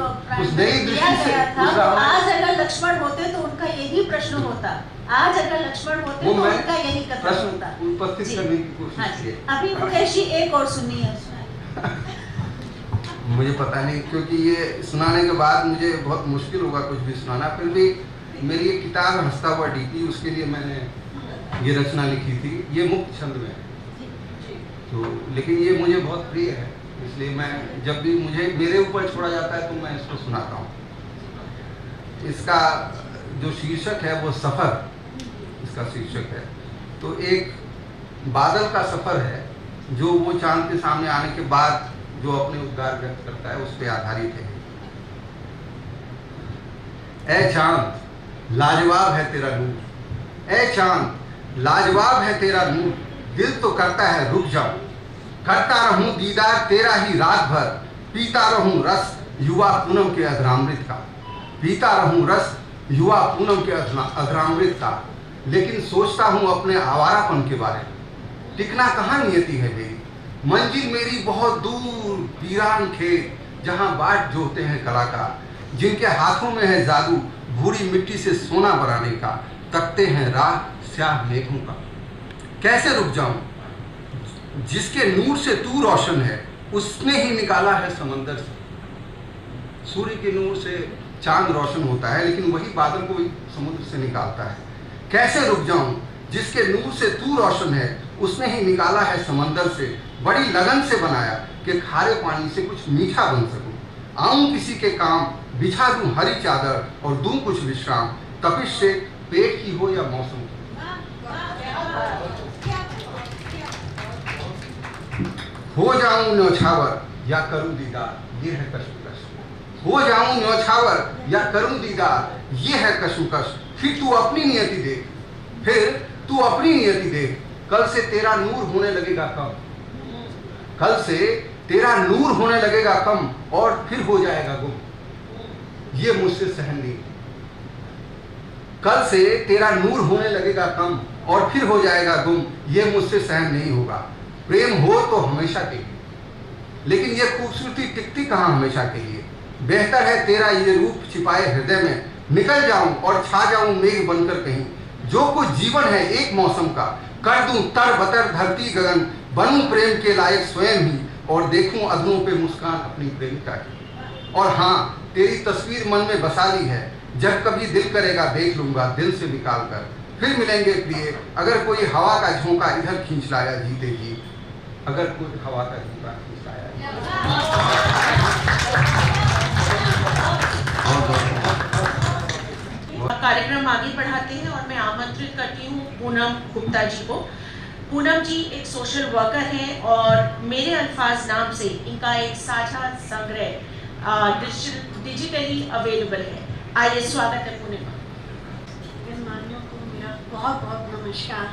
उस नई दिया दृष्टि से गया था। उस राम- आज अगर लक्ष्मण होते तो उनका यही प्रश्न होता। आज अगर लक्ष्मण होते वो तो मैं उनका यही कथन प्रश्न होता। उपस्थित जी। करने की हाँ कोशिश जी। की। अभी मुकेश जी एक और सुनिए उसमें। मुझे पता नहीं क्योंकि ये सुनाने के बाद मुझे बहुत मुश्किल होगा कुछ भी सुनाना। फिर भी मेरी एक किताब हंसता हुआ डीपी, उसके लिए मैंने ये रचना लिखी थी। ये मुक्त छंद में है तो, लेकिन ये मुझे बहुत प्रिय है, इसलिए मैं जब भी मुझे मेरे ऊपर छोड़ा जाता है तो मैं इसको सुनाता हूँ। इसका जो शीर्षक है वो सफ़र इसका शीर्षक है। तो एक बादल का सफ़र है जो वो चांद के सामने आने के बाद जो अपने उद्गार व्यक्त करता है उस पर आधारित है। ए चांद लाजवाब है तेरा नूर, ए चांद लाजवाब है तेरा नूर, दिल तो करता है रुक जाऊं, करता रहूं दीदार तेरा ही रात भर, पीता रहूं रस युवा पूनम के अधरामृत का, पीता रहूं रस युवा पूनम के अधरामृत का। लेकिन सोचता हूं अपने आवारापन के बारे में, टिकना कहाँ नियति है मेरी, मंजिल मेरी बहुत दूर वीरान खेत, जहाँ बाट जोते हैं कलाकार, जिनके हाथों में है जादू भूरी मिट्टी से सोना बनाने का, तकते हैं राह स्याह मेघों का। कैसे रुक जाऊं जिसके नूर से तू रोशन है, उसने ही निकाला है समंदर से। सूर्य के नूर से चांद रोशन होता है लेकिन वही बादल को भी समुद्र से निकालता है। कैसे रुक जाऊं जिसके नूर से तू रोशन है, उसने ही निकाला है समंदर से, बड़ी लगन से बनाया कि खारे पानी से कुछ मीठा बन सकूं। आऊं किसी के काम, बिछा दूं हरी चादर और दूं कुछ विश्राम, तपिश से पेट की हो या मौसम की। हो जाऊं न्यौछावर या करूं दीदार, ये है कशमकश। हो जाऊं न्यौछावर या करूं दीदार, ये है कशमकश। फिर तू अपनी नियति देख, फिर तू अपनी नियति देख, कल से तेरा नूर होने लगेगा कम, कल से तेरा नूर होने लगेगा कम और फिर हो जाएगा गुम, ये मुझसे सहन नहीं। कल से तेरा नूर होने लगेगा कम और फिर हो जाएगा गुम, ये मुझसे सहन नहीं होगा। प्रेम हो तो हमेशा के लिए, लेकिन ये खूबसूरती टिकती कहाँ हमेशा के लिए। बेहतर है तेरा ये रूप छिपाए हृदय में, निकल जाऊं और छा जाऊं मेघ बनकर कहीं। जो कुछ जीवन है एक मौसम का, कर दूं तर बतर धरती गगन, बनूं प्रेम के लायक स्वयं ही और देखूं अधरों पे मुस्कान अपनी प्रेमिका की। और हाँ, तेरी तस्वीर मन में बसा ली है, जब कभी दिल करेगा देख लूंगा दिल से निकाल कर। फिर मिलेंगे प्रिय, अगर कोई हवा का झोंका इधर खींच लाया जीते जी, अगर कोई हवा का झोंका खींच लाया। कार्यक्रम आगे बढ़ाते हैं और मैं आमंत्रित करती हूँ पूनम गुप्ता जी को। पूनम जी एक सोशल वर्कर हैं और मेरे अल्फाज नाम से इनका एक साझा संग्रह डिजिटली अवेलेबल है। आइए स्वागत है पूनम। मेहमानों को मेरा बहुत बहुत नमस्कार।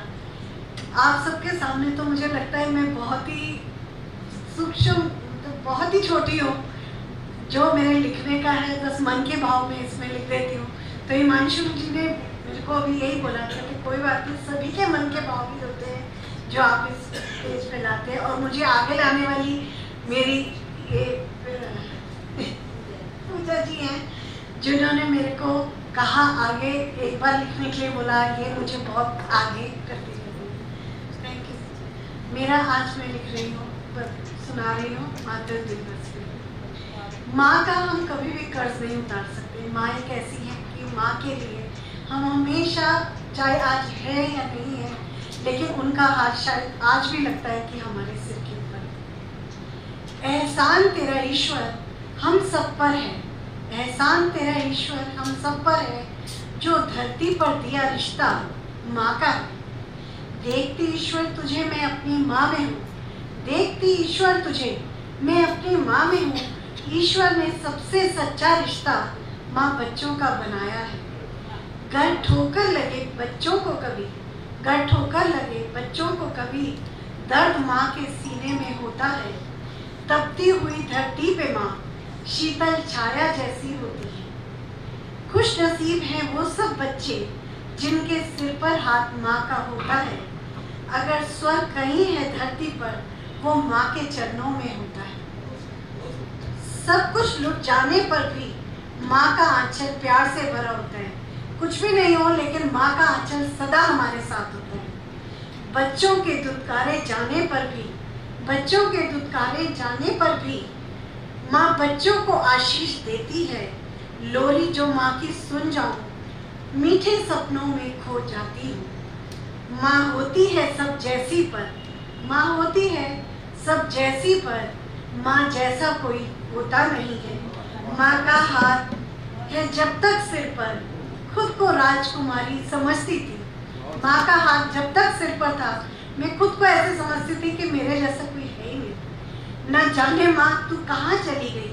आप सबके सामने तो मुझे लगता है मैं बहुत ही सूक्ष्म, तो बहुत ही छोटी हूँ। जो मेरे लिखने का है बस मन के भाव में इसमें लिख देती हूँ। तो हिमांशु जी ने मेरे को अभी यही बोला था कि कोई बात नहीं, सभी के मन के भाव भी होते हैं जो आप इस स्टेज पे लाते हैं। और मुझे आगे लाने वाली मेरी ये पूजा जी हैं, जिन्होंने मेरे को कहा आगे एक बार लिखने के लिए बोला, ये मुझे बहुत आगे करती है। Thank you. मेरा आज मैं लिख रही हूँ, सुना रही हूँ मातृ दिवस पे। माँ का हम कभी भी कर्ज नहीं उतार सकते। माँ एक ऐसी है कि माँ के लिए हम हमेशा, चाहे आज है या नहीं है, लेकिन उनका हाथ शायद आज भी लगता है कि हमारे सिर के ऊपर। एहसान तेरा ईश्वर हम सब पर है, एहसान तेरा ईश्वर हम सब पर है, जो धरती पर दिया रिश्ता माँ का है। देखती ईश्वर तुझे मैं अपनी माँ में हूँ, देखती ईश्वर तुझे मैं अपनी माँ में हूँ। ईश्वर ने सबसे सच्चा रिश्ता माँ बच्चों का बनाया है। गर ठोकर लगे बच्चों को कभी, गर ठोकर लगे बच्चों को कभी, दर्द माँ के सीने में होता है। तपती हुई धरती पे माँ शीतल छाया जैसी होती है। खुश नसीब हैं वो सब बच्चे जिनके सिर पर हाथ माँ का होता है। अगर स्वर्ग कहीं है धरती पर, वो माँ के चरणों में होता है। सब कुछ लुट जाने पर भी माँ का आंचल प्यार से भरा होता है। कुछ भी नहीं हो लेकिन माँ का आंचल सदा हमारे साथ होता है। बच्चों के दुत्कारे जाने पर भी, बच्चों के दुत्कारे जाने पर भी माँ बच्चों को आशीष देती है। लोरी जो माँ की सुन जाऊं, मीठे सपनों में खो जाती हूँ। माँ होती है सब जैसी पर, माँ होती है सब जैसी पर, माँ जैसा कोई होता नहीं है। माँ का हाथ है जब तक सिर पर, खुद को राजकुमारी समझती थी। माँ का हाथ जब तक सिर पर था, मैं खुद को ऐसे समझती थी कि मेरे जैसा कोई है ही नहीं। ना जाने माँ तू कहाँ चली गई,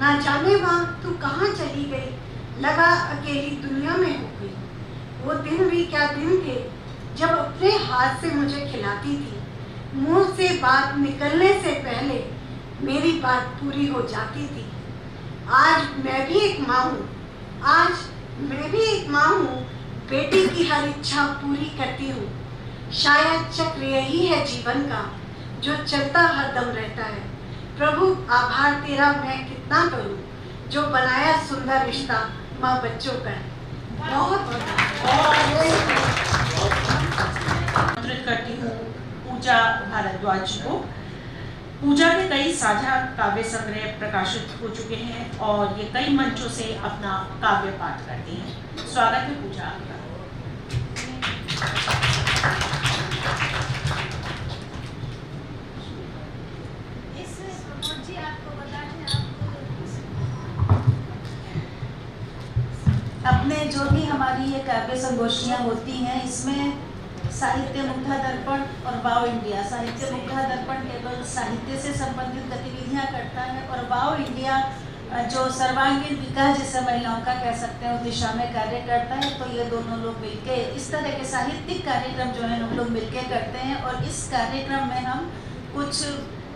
ना जाने माँ तू कहाँ चली गई, लगा अकेली दुनिया में हो गई। वो दिन भी क्या दिन थे जब अपने हाथ से मुझे खिलाती थी। मुंह से बात निकलने से पहले मेरी बात पूरी हो जाती थी। आज मैं भी एक माँ हूँ, आज मैं भी एक माँ हूँ, बेटी की हर इच्छा पूरी करती हूँ। शायद चक्र यही है जीवन का जो चलता हरदम रहता है। प्रभु आभार तेरा मैं कितना करूँ, जो बनाया सुंदर रिश्ता माँ बच्चों का है। बहुत आमंत्रित करती हूँ पूजा भारद्वाज को। पूजा के कई साझा काव्य संग्रह प्रकाशित हो चुके हैं और ये कई मंचों से अपना काव्य पाठ करती हैं। स्वागत है पूजा। इस काव्य संगोष्ठियाँ होती हैं, इसमें साहित्य मुग्धा दर्पण और वाव इंडिया, साहित्य मुग्धा दर्पण केवल साहित्य से संबंधित गतिविधियाँ करता है और वाव इंडिया जो सर्वांगीण विकास जैसे महिलाओं का कह सकते हैं उस दिशा में कार्य करता है। तो ये दोनों लोग मिलके इस तरह के साहित्यिक कार्यक्रम जो है हम लोग मिलके करते हैं और इस कार्यक्रम में हम कुछ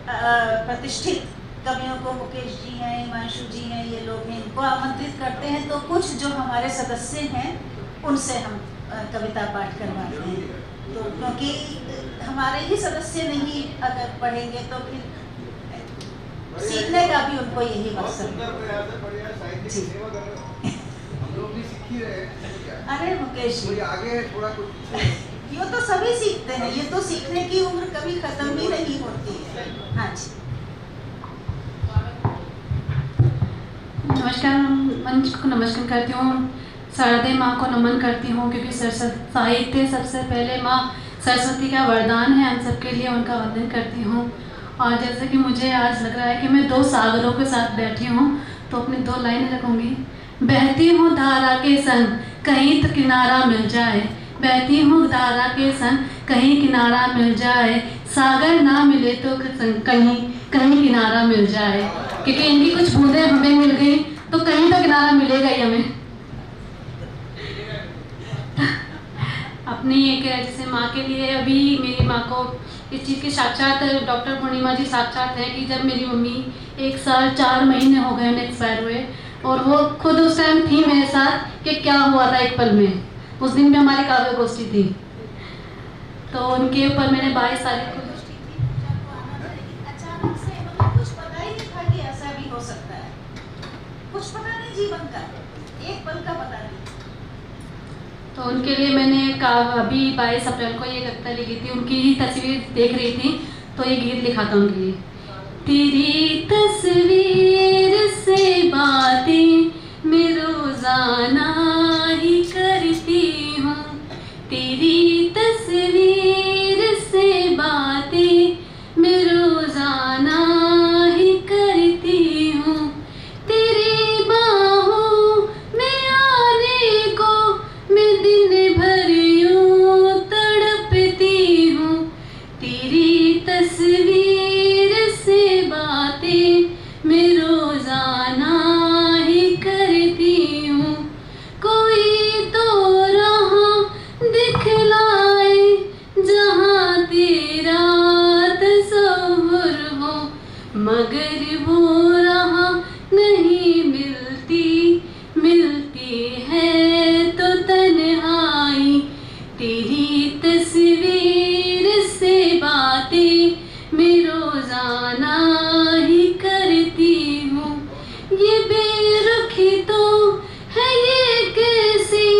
प्रतिष्ठित कवियों को, मुकेश जी हैं, हिमांशु जी हैं, ये लोग हैं, इनको आमंत्रित करते हैं। तो कुछ जो हमारे सदस्य हैं उनसे हम कविता पाठ करवाते हैं। तो क्योंकि हमारे ही सदस्य नहीं अगर पढ़ेंगे तो फिर सीखने का भी उनको यही मकसद है। अरे मुकेश जी आगे थोड़ा कुछ ये तो सभी सीखते हैं, ये तो सीखने की उम्र कभी खत्म ही नहीं होती है। हाँ जी नमस्कार, मंच को नमस्कार करती हूँ, शारदे माँ को नमन करती हूँ क्योंकि साहित्य सबसे पहले माँ सरस्वती का वरदान है, हम सबके लिए उनका वंदन करती हूँ। और जैसे कि मुझे आज लग रहा है कि मैं दो सागरों के साथ बैठी हूँ तो अपनी दो लाइनें रखूँगी। बहती हूँ धारा के संग कहीं तो किनारा मिल जाए, बहती हूँ धारा के संग कहीं किनारा मिल जाए, सागर ना मिले तो कहीं कहीं किनारा मिल जाए, क्योंकि इनकी कुछ बूंदें हमें मिल गई तो कहीं तो किनारा मिलेगा ही हमें। अपनी एक जैसे माँ के लिए अभी मेरी माँ को इस चीज़ के साक्षात डॉक्टर पूर्णिमा जी साक्षात हैं कि जब मेरी मम्मी 1 साल 4 महीने हो गए उन्हें एक्सपायर हुए और वो खुद उस टाइम थी मेरे साथ कि क्या हुआ था एक पल में। उस दिन भी हमारी काव्य गोष्ठी थी तो उनके ऊपर मैंने 22 तारीख को अचानक से मतलब कुछ पता ही नहीं था कि ऐसा भी हो सकता है, कुछ पता नहीं जीवन का, एक पल का पता नहीं। तो उनके लिए मैंने अभी 22 अप्रैल को ये कविता लिखी थी, उनकी ही तस्वीर देख रही थी तो ये गीत लिखा था उनके लिए। तेरी तस्वीर से बातें मैं रोजाना ही करती हूँ, तेरी तस्वीर से बातें मैं रोजाना ही करती हूँ, तेरी बाहों में आने को मैं दिन भर यूं तड़पती हूँ, तेरी तस्वीर से बातें मैं रोजाना ही करती हूँ। कोई तो राह दिखलाए जहाँ तेरा तस्वुर हो, मगर वो राह नहीं मिलती, मिलती है तो तन्हाई, तेरी तस्वीर से बातें मैं रोजाना ही करती हूँ। ये बेरुखी तो है ये कैसी,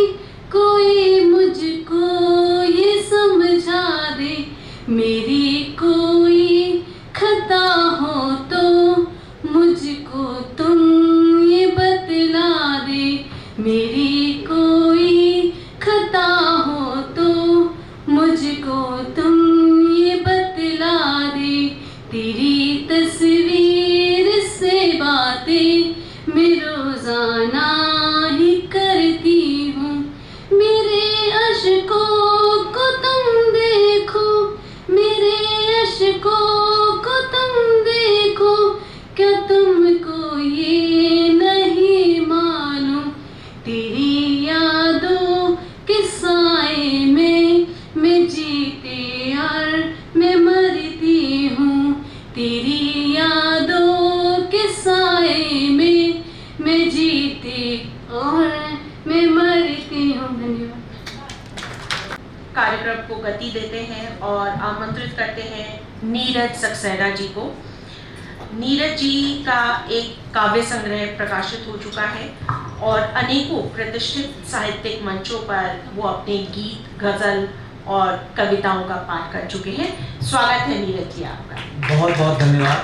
कोई मुझको ये समझा दे, मेरी कोई खता हो तो मुझको तुम ये बतला दे, मेरी कोई खता हो तो मुझको तुम ये बतला दे, तेरी तस्वीर से बातें मैं रोजाना ही करती हूँ। मेरे अश्कों को तुम देखो, मेरे अश्कों को तुम देखो, क्या तुमको ये नहीं मालूम, तेरी यादों के साए में मैं जीते और मैं मरती हूँ, तेरी यादों के साए में मैं जीते और मैं मरती हूँ। धन्यवाद। कार्यक्रम को गति देते हैं और आमंत्रित करते हैं नीरज सक्सेना जी को। नीरज जी का एक काव्य संग्रह प्रकाशित हो चुका है और अनेकों प्रतिष्ठित साहित्यिक मंचों पर वो अपने गीत, गजल और कविताओं का पाठ कर चुके हैं। स्वागत है नीरज जी आपका। बहुत बहुत धन्यवाद।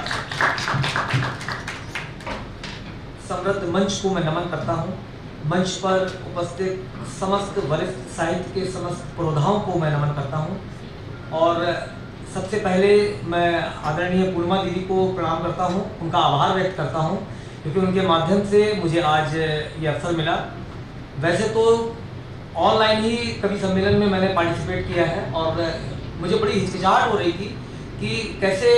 समृद्ध मंच को मैं नमन करता हूँ। मंच पर उपस्थित समस्त वरिष्ठ साहित्य के समस्त पुरोधाओं को मैं नमन करता हूँ और सबसे पहले मैं आदरणीय पूर्णिमा दीदी को प्रणाम करता हूँ, उनका आभार व्यक्त करता हूँ क्योंकि उनके माध्यम से मुझे आज ये अवसर मिला। वैसे तो ऑनलाइन ही कवि सम्मेलन में मैंने पार्टिसिपेट किया है और मुझे बड़ी हिचकिचाहट हो रही थी कि कैसे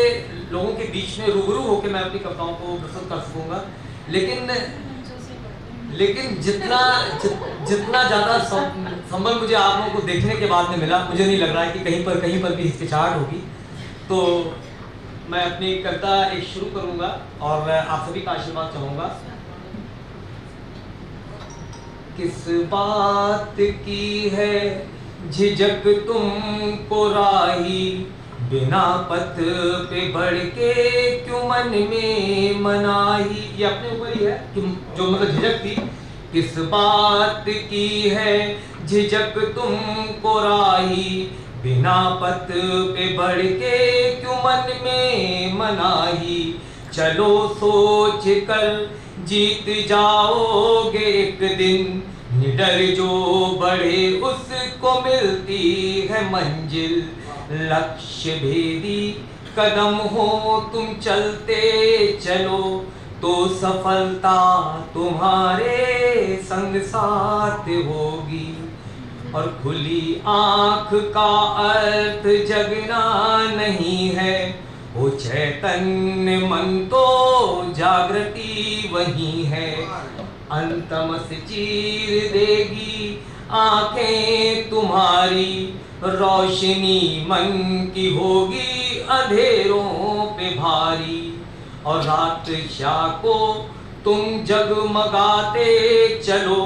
लोगों के बीच में रूबरू होकर मैं अपनी कविताओं को प्रस्तुत कर सकूँगा, लेकिन जितना ज़्यादा संबल मुझे आप लोगों को देखने के बाद में मिला, मुझे नहीं लग रहा है कि कहीं पर भी हिचकिचाहट होगी। तो मैं अपनी कविता एक शुरू करूँगा और आप सभी का आशीर्वाद चाहूँगा। किस बात की है झिझक तुमको राही, बिना पथ पे बढ़ के क्यों मन में मनाही। ये अपने ऊपर ही है कि जो मतलब झिझक थी। किस बात की है झिझक तुमको राही, बिना पथ पे बढ़ के क्यों मन में मनाही। चलो सोच कर जीत जाओगे एक दिन, निडर जो बढ़े उसको मिलती है मंजिल। लक्ष्य भेदी कदम हो तुम चलते चलो, तो सफलता तुम्हारे संग साथ होगी। और खुली आँख का अर्थ जगना नहीं है, वो चैतन्य मन तो जागृति वही है। अंतमस चीर देगी आंखें तुम्हारी, रोशनी मन की होगी अंधेरों पे भारी। और रात शाह को तुम जगमगाते चलो,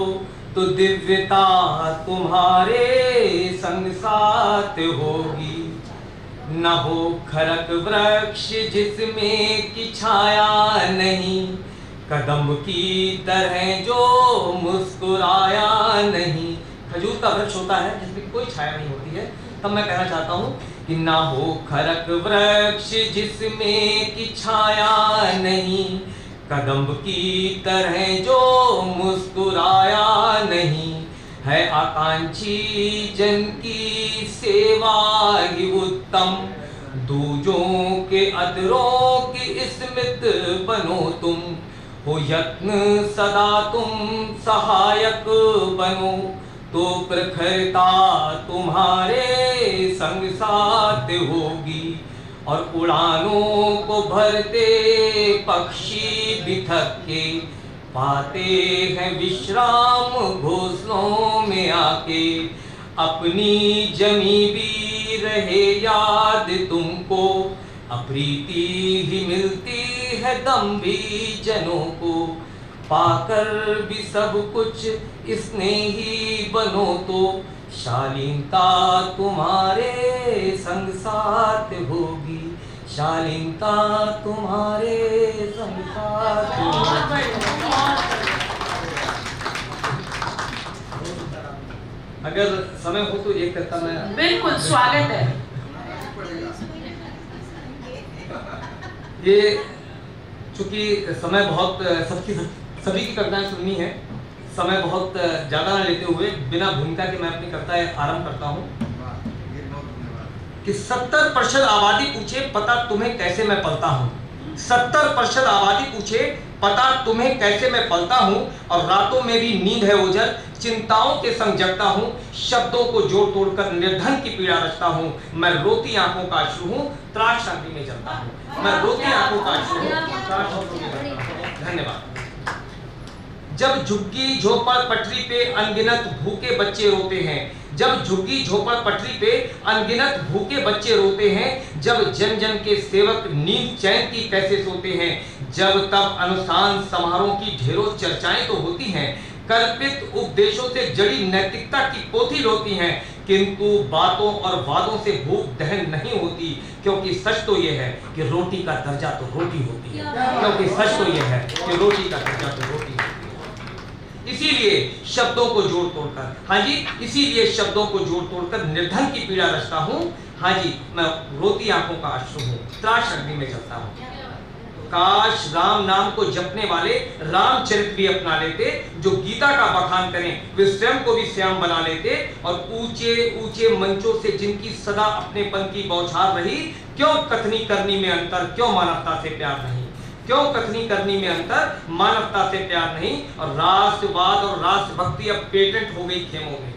तो दिव्यता तुम्हारे संग साथ होगी। न हो खरक वृक्ष जिसमें की छाया नहीं, कदम की तरह जो मुस्कुराया नहीं। खजूर का वृक्ष होता है जिसमें कोई छाया नहीं होती है। तब मैं कहना चाहता हूँ कि ना हो खरक वृक्ष जिसमें की छाया नहीं, कदम की तरह जो मुस्कुराया नहीं। है आकांक्षी जन की सेवा ही उत्तम, दूजों के अधरों की स्मित बनो तुम। हो यत्न सदा तुम सहायक बनो, तो प्रखरता तुम्हारे संग साथ होगी। और उड़ानों को भरते पक्षी बिथक के, पाते हैं विश्राम घोंसलों में आके। अपनी जमी भी रहे याद तुमको, अप्रीति ही मिलती है दम भी जनों को। पाकर भी सब कुछ स्नेही बनो, तो शालीनता तुम्हारे संग साथ होगी। शालीनता तुम्हारे संग साथ होगी। अगर समय हो तो एक करता मैं। बिल्कुल स्वागत है। ये चूंकि समय बहुत सभी की कविताएं सुननी है, समय बहुत ज़्यादा न लेते हुए बिना भूमिका के मैं अपनी कविताएं आरंभ करता हूँ। कि 70% आबादी पूछे पता तुम्हें कैसे मैं पलता हूँ। 70% आबादी पूछे पता तुम्हें कैसे मैं पलता हूँ। और रातों में भी नींद है ओझल, चिंताओं के संग जगता हूँ। शब्दों को जोड़ तोड़कर निर्धन की पीड़ा रचता हूँ। मैं रोती आंखों का अश्रु हूँ, त्रास शांति में जलता हूँ। मैं रोती आंखों का अश्रु हूँ, त्रास शांति में जलता हूँ। धन्यवाद। जब झुग्गी झोपड़ पटरी पे अनगिनत भूखे बच्चे रोते हैं, जब झुग्गी झोपड़ पटरी पे अनगिनत भूखे बच्चे रोते हैं। जब जन जन के सेवक नींद चैन की कैसे सोते हैं। जब तब अनुष्ठान समारोह की ढेरों चर्चाएं तो होती हैं। कल्पित उपदेशों से जड़ी नैतिकता की पोथी होती हैं, किंतु बातों और वादों से भूख दहन नहीं होती। क्योंकि सच तो ये है कि रोटी का दर्जा तो रोटी होती है। क्योंकि सच तो ये है कि रोटी का दर्जा तो रोटी होती है। इसीलिए शब्दों को जोड़ तोड़कर, हाँ जी, इसीलिए शब्दों को जोड़ तोड़कर निर्धन की पीड़ा रचता हूँ। हाँ जी, मैं रोती आंखों का अश्रु हूँ, त्रास अग्नि में चलता हूँ। काश राम नाम को जपने वाले रामचरित भी अपना लेते। जो गीता का बखान करें वे स्वयं को भी श्याम बना लेते। और ऊंचे ऊंचे मंचों से जिनकी सदा अपनेपन की बौछार रही। क्यों कथनी करनी में अंतर, क्यों मानवता से प्यार नहीं। क्यों कथनी करनी में अंतर, मानवता से प्यार नहीं। और राष्ट्रवाद और राष्ट्रभक्ति अब पेटेंट हो गई खेमों में।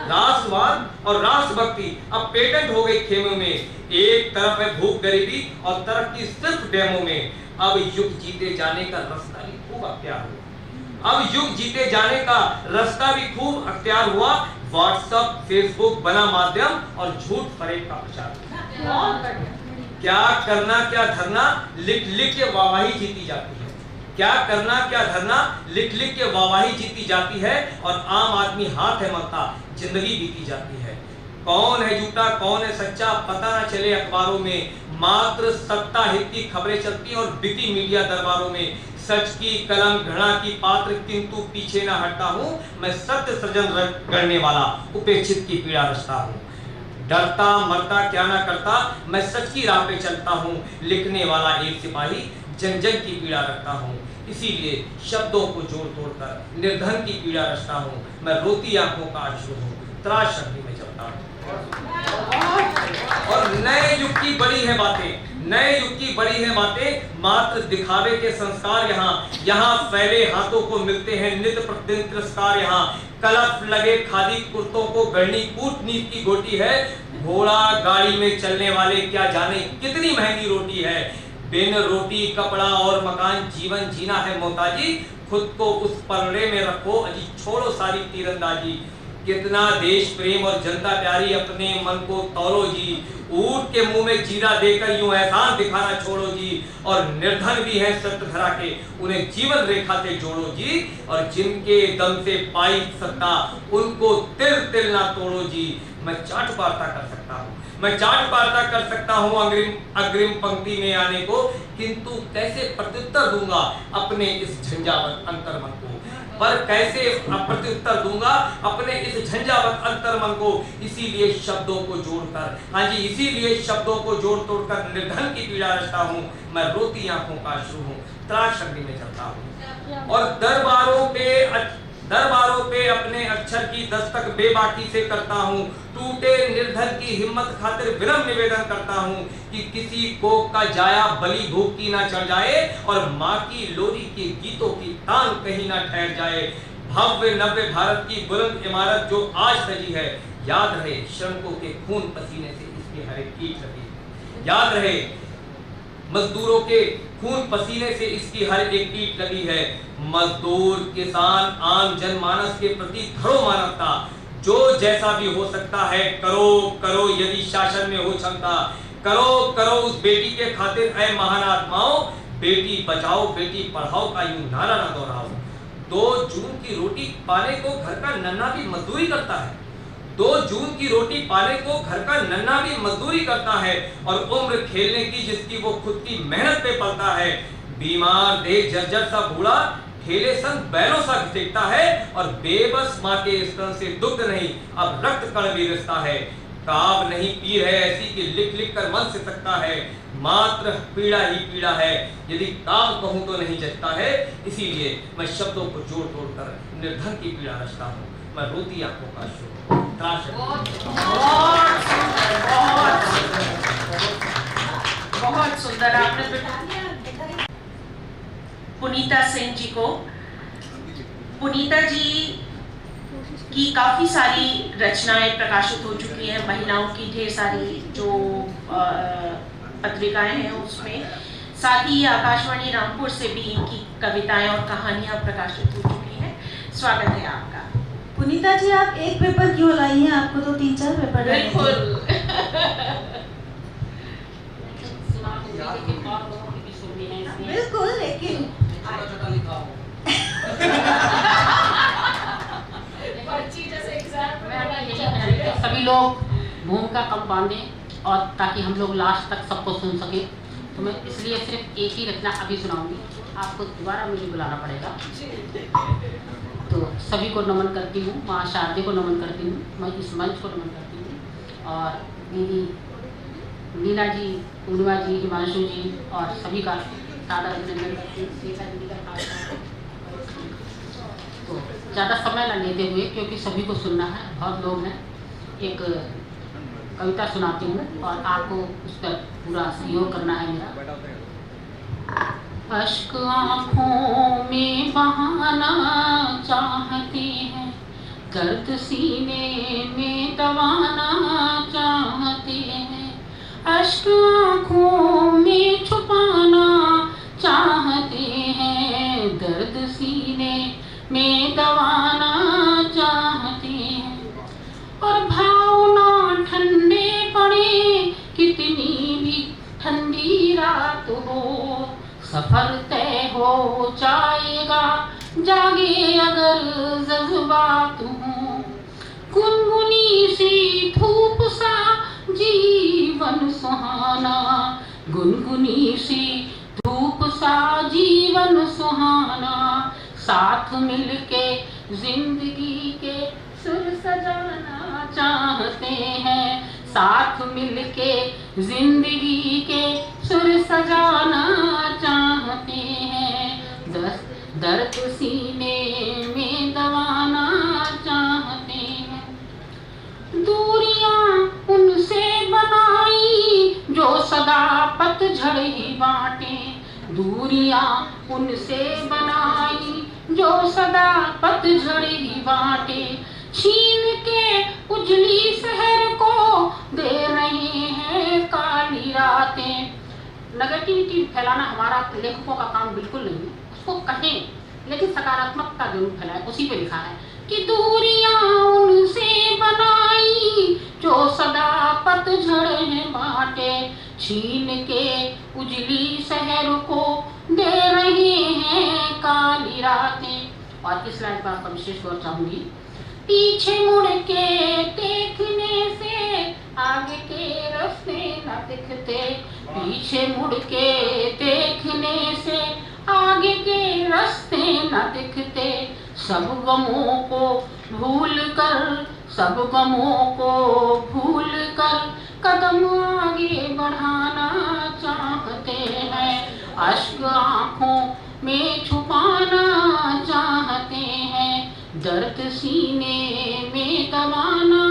राष्ट्रवाद और राष्ट्रभक्ति अब पेटेंट हो गई खेमों में। एक तरफ है भूख गरीबी और तरक्की सिर्फ डेमो में। अब युग जीते जाने का रास्ता भी खूब अख्तियार हुआ। अब युग जीते जाने का रास्ता भी खूब अख्तियार हुआ। व्हाट्सएप फेसबुक बना माध्यम और झूठ फरेब का प्रचार। क्या करना क्या धरना लिख लिख के वाहवाही जीती जाती है। क्या करना क्या धरना लिख लिख के वाहवाही जीती जाती है और आम आदमी हाथ है मलता जिंदगी बीती जाती है। कौन है झूठा कौन है सच्चा पता ना चले अखबारों में। मात्र सत्ता हित की खबरें चलती और बिकी मीडिया दरबारों में। सच की कलम घृणा की पात्र किंतु पीछे ना हटता हूँ। मैं सत्य सृजन करने वाला उपेक्षित की पीड़ा रचता हूँ। डरता मरता क्या ना करता मैं सच की राह पे चलता हूँ। लिखने वाला एक सिपाही जन जन की पीड़ा रखता हूँ। इसीलिए शब्दों को जोड़ तोड़ कर निर्धन की पीड़ा रचता हूँ। मैं रोती आंखों का आंसू हूँ त्रास शक्ति में चलता हूँ। और नए युग की बड़ी है बातें, नए युग की बड़ी है बातें। मात्र दिखावे के संस्कार यहाँ फैले हाथों को मिलते हैं नित्य प्रतिदिन तिरस्कार। यहाँ कलफ लगे खादी कुर्तों को गढ़नी कूटनीति की गोटी है। घोड़ा गाड़ी में चलने वाले क्या जाने कितनी महंगी रोटी है। बिन रोटी कपड़ा और मकान जीवन जीना है मोहताजी। खुद को उस पलड़े में रखो अजी छोड़ो सारी तीरंदाजी। कितना देश प्रेम और जनता प्यारी अपने मन को तौलो जी। ऊंट के मुंह में जीरा देकर यूं एहसान दिखाना छोड़ो जी। और निर्धन भी है सत्य धरा के उन्हें जीवन रेखा से जोड़ो जी। और जिनके दम से पाई सत्ता उनको तिल तिल ना तोड़ो जी। मैं चाट वार्ता कर सकता हूँ, मैं चाट वार्ता कर सकता हूँ अग्रिम पंक्ति में आने को, किंतु कैसे प्रत्युत्तर दूंगा अपने इस झंझावत अंतर्मन को। पर कैसे प्रत्युत्तर दूंगा अपने इस झंझावत अंतर्मन को। इसीलिए शब्दों को जोड़कर, हाँ जी इसीलिए शब्दों को जोड़ तोड़कर निर्धन की पीड़ा रचता हूँ। मैं रोती आंखों का आंसू हूँ त्रास शक्ति में चलता हूँ। और दरबारों पे अपने अक्षर की दस्तक बेबाकी से करता हूँ। टूटे निर्धन की हिम्मत खातिर विनम्र निवेदन करता हूँ कि किसी को का जाया बलि भूख की ना चढ़ जाए और माँ की लोरी के गीतों की तान कहीं ना ठहर जाए। भव्य नव्य भारत की बुलंद इमारत जो आज सजी है, याद रहे श्रमिकों के खून पसीने से इसकी हर एक ईंट लगी है। याद रहे मजदूरों के खून पसीने से इसकी हर एक ईंट लगी है। मजदूर किसान आम जनमानस के प्रति धरो मानवता। जो जैसा भी हो सकता है करो करो यदि शासन में हो क्षमता। करो करो उस बेटी के खातिर ऐ महान आत्माओं। बेटी बचाओ बेटी पढ़ाओ का यूं नारा ना दोहराओ। 2 जून की रोटी पाने को घर का नन्हा भी मजदूरी करता है। 2 जून की रोटी पाने को घर का नन्हा भी मजदूरी करता है। और उम्र खेलने की जिसकी वो खुद की मेहनत पे पलता है। बीमार देख जर्जर सा बूढ़ा ठेले संग बैलों सा घसीटता है। और बेबस माँ के स्तन से दुग्ध नहीं अब रक्त कण भी रिश्ता है। काब नहीं पीर है ऐसी कि लिख लिख कर मन से सकता है। मात्र पीड़ा ही पीड़ा है यदि काब कहूँ तो नहीं जचता है। इसीलिए मैं शब्दों को जोड़ तोड़ कर निर्धन की पीड़ा रचता हूँ। मैं रोती आंखों का आंसू बहुत सुंदर आपने पुनीता सिंह जी को। पुनीता जी की काफ़ी सारी रचनाएं प्रकाशित हो चुकी हैं। महिलाओं की ढेर सारी जो पत्रिकाएं हैं उसमें, साथ ही आकाशवाणी रामपुर से भी इनकी कविताएं और कहानियां प्रकाशित हो चुकी हैं। स्वागत है आपका। पुनीता जी आप एक पेपर क्यों लाई हैं? आपको तो 3-4 पेपर बिल्कुल बिल्कुल, लेकिन सभी लोग भूमिका कम बांधें और ताकि हम लोग लास्ट तक सबको सुन सकें। तो मैं इसलिए सिर्फ एक ही रचना अभी सुनाऊंगी। आपको दोबारा मुझे बुलाना पड़ेगा। तो सभी को नमन करती हूँ, माँ शारदे को नमन करती हूँ, मैं इस मंच को नमन करती हूँ और दीदी नीना जी, पूर्णिमा जी, हिमांशु जी और सभी का सादर अभिनंदन करती हूँ। सीता दीदी का खास तो ज़्यादा समय न लेते हुए क्योंकि सभी को सुनना है, बहुत लोग हैं, एक कविता सुनाती हूँ और आपको उस पर पूरा सहयोग करना है मेरा। अश्क आँखों में बहाना चाहती है दर्द सीने में दबाना चाहते हैं, अश्क आँखों में छुपाना चाहते हैं, दर्द सीने में दबाना चाहते हैं। और भावना ठंडे पड़े कितनी भी ठंडी रात हो, सफर तय हो जाएगा जागे अगर जज्बात हो। गुनगुनी सी धूप सा जीवन सुहाना, गुनगुनी सी धूप सा जीवन सुहाना, साथ मिलके जिंदगी के सुर सजाना चाहते हैं, साथ मिलके जिंदगी के सुर सजाना चाहते हैं, दर्द सीने में दबाना चाहते हैं। दूरियां उनसे बनाई जो सदा पतझड़ ही बांटे, दूरियां उनसे बनाई जो सदा पतझड़ ही बांटे, छीन के उजली शहर को दे रहे हैं काली रातें। नेगेटिविटी फैलाना हमारा लेखकों का काम बिल्कुल नहीं है, उसको कहें लेकिन सकारात्मकता जरूर फैलाए। उसी पे लिखा है कि दूरियां उनसे बनाई जो सदा पतझड़ है बांटे, छीन के उजली शहर को दे रहे हैं काली रातें। और इस लाइन पर आपका विशेष गौर चाहूंगी। पीछे मुड़ के देखने से आगे के रास्ते न दिखते, पीछे मुड़ के देखने से आगे के रास्ते न दिखते, सब गमों को भूल कर, सब गमों को भूल कर कदम आगे बढ़ाना चाहते हैं, अश्क आँखों में छुपाना चाहते हैं, दर्द सीने में दबाना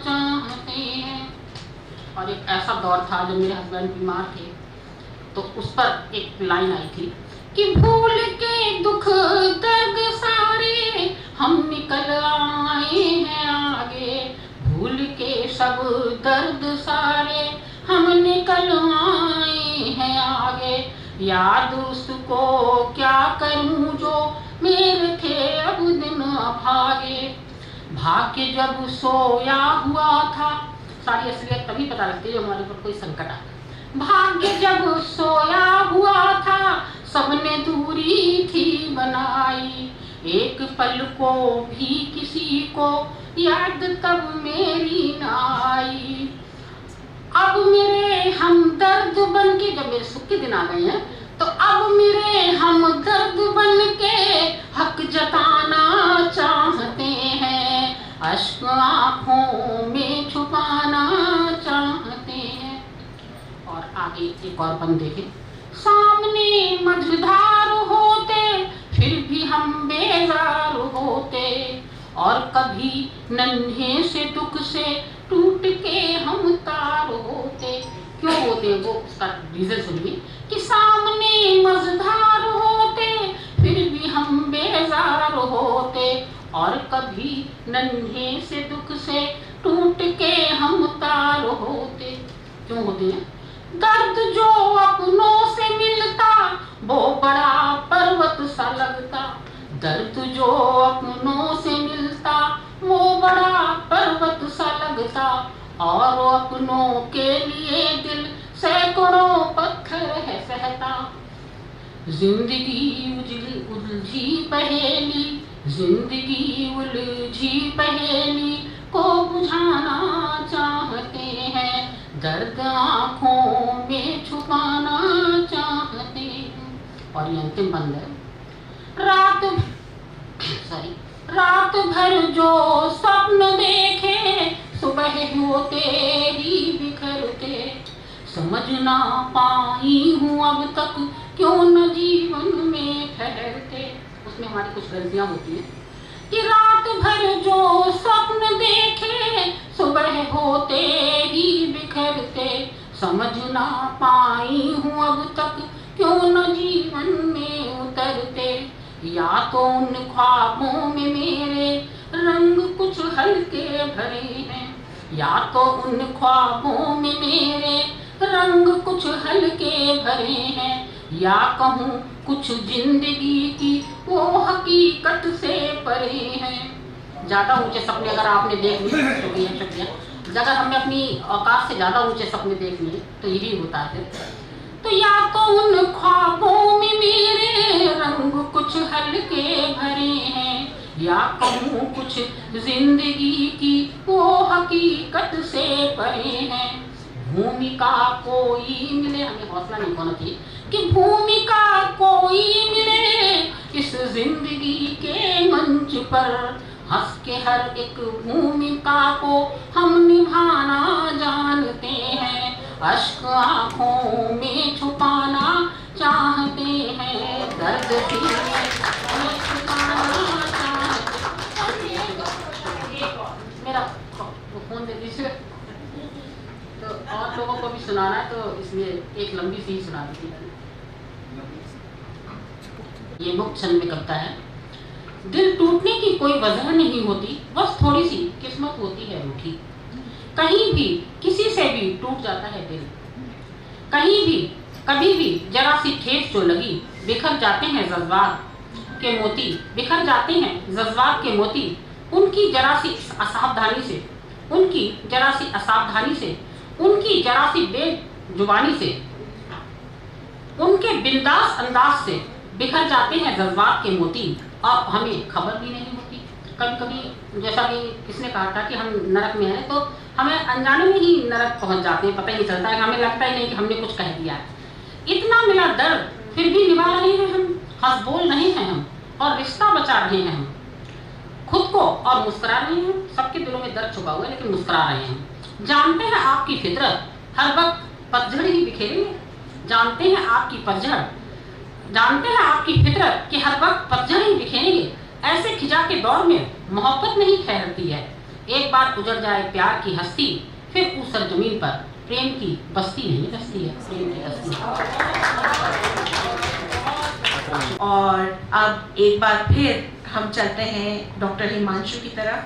चाहते हैं। और एक ऐसा दौर था जब मेरे हस्बैंड बीमार थे, तो उस पर एक लाइन आई थी कि भूल के दुख दर्द सारे हम निकल आए हैं आगे, भूल के सब दर्द सारे हम निकल आए हैं आगे, याद उसको क्या करूं जो मेरे थे अब दिन अभागे, भाग्य जब सोया हुआ था, सारी असलियत तभी पता लगती है जब हमारे ऊपर कोई संकट आता है। भाग्य जब सोया हुआ था सबने दूरी थी बनाई, एक पल को भी किसी को याद तब मेरी न आई। अब मेरे हम दर्द बन के, जब मेरे सुख के दिन आ गए हैं, तो अब मेरे हम दर्द बन के हक जताना चाहते हैं, अश्क आँखों में छुपाना चाहते हैं। और आगे एक और बंद देखें। सामने मझधार होते फिर भी हम बेजार होते, और कभी नन्हे से दुख से टूट के हम तार होते। क्यों होते वो उसका रीजन सुनिए कि सामने मझधार होते फिर भी हम बेजार होते, और कभी नन्हे से दुख से टूट के हम तार होते। क्यों होते हैं? दर्द जो अपनों से मिलता वो बड़ा पर्वत सा लगता, दर्द जो अपनों से मिलता वो बड़ा पर्वत सा लगता, और अपनों के लिए दिल सैकड़ों पत्थर है सहता। जिंदगी उलझी पहेली, जिंदगी उलझी पहेली को बुझाना चाहते हैं, दर्द आँखों में छुपाना चाहते हैं। और ये अंतिम बंद है। रात भर जो स्वप्न देखे सुबह होते ही बिखरते, समझ ना पाई हूँ अब तक क्यों न जीवन में ठहरते। उसमें हमारी कुछ गलतियाँ होती हैं कि रात भर जो स्वप्न देखे सुबह होते ही बिखरते, समझ ना पाई हूँ अब तक क्यों न जीवन में उतरते। या तो उन ख्वाबों में मेरे रंग कुछ हल्के भरे हैं, या तो उन ख्वाबों में मेरे रंग कुछ हल्के भरे हैं, या कहूँ कुछ जिंदगी की वो हकीकत से परे हैं। ज़्यादा ऊंचे सपने अगर आपने देख लिए, शुक्रिया, अगर हमने अपनी औकात से ज़्यादा ऊंचे सपने देख लिए तो यही होता है। तो या तो उन ख्वाबों में मेरे रंग कुछ हल्के भरे हैं, या कहूँ कुछ जिंदगी की वो हकीकत से परे हैं। भूमिका कोई मिले, हमें हौसला नहीं होना चाहिए कि भूमिका कोई मिले इस जिंदगी के मंच पर, हंस के हर एक भूमिका को हम निभाना जानते हैं, अश्क आँखों में छुपाना चाहते हैं, दर्द दिल में छुपाना चाहते हैं। मेरा फोन दे दीजिए, तो और लोगों को भी सुनाना है, तो इसलिए एक लंबी सी सुना दीजिए। ये मुक्त छंद में कविता है। दिल टूटने की कोई वजह नहीं होती, बस थोड़ी सी किस्मत होती है रूठी। कहीं भी किसी से भी टूट जाता है दिल, कहीं भी कभी भी जरा सी ठेस जो लगी, बिखर जाते हैं जज्बात के मोती, बिखर जाते हैं जज्बात के मोती। उनकी जरा सी असावधानी से, उनकी जरा सी असावधानी से, उनकी जरा सी बेजुबानी से, उनके बिंदास अंदाज से बिखर जाते हैं जज्बात के मोती, और हमें खबर भी नहीं होती। कभी कभी जैसा कि किसने कहा था कि हम नरक में हैं, तो हमें अनजाने में ही नरक पहुंच जाते हैं, पता ही नहीं चलता है, हमें लगता ही नहीं कि हमने कुछ कह दिया है। इतना मिला दर्द फिर भी निभा रहे हैं हम, हंस बोल रहे हैं हम, और रिश्ता बचा रहे हैं हम खुद को, और मुस्कुरा रहे हैं। सबके दिलों में दर्द छुपा हुआ है लेकिन मुस्कुरा रहे हैं। जानते हैं आपकी फितरत हर वक्त पतझड़ ही बिखेरेंगे, जानते हैं आपकी पतझड़, जानते हैं आपकी फितरत कि हर वक्त पतझड़ ही बिखेरेंगे। ऐसे खिजा के दौर में मोहब्बत नहीं ठहरती है, एक बार उजड़ जाए प्यार की हस्ती, फिर उस सरजमीन पर प्रेम की बस्ती नहीं बसती है, प्रेम की बस्ती। और अब एक बार फिर हम चलते हैं डॉक्टर हिमांशु की तरफ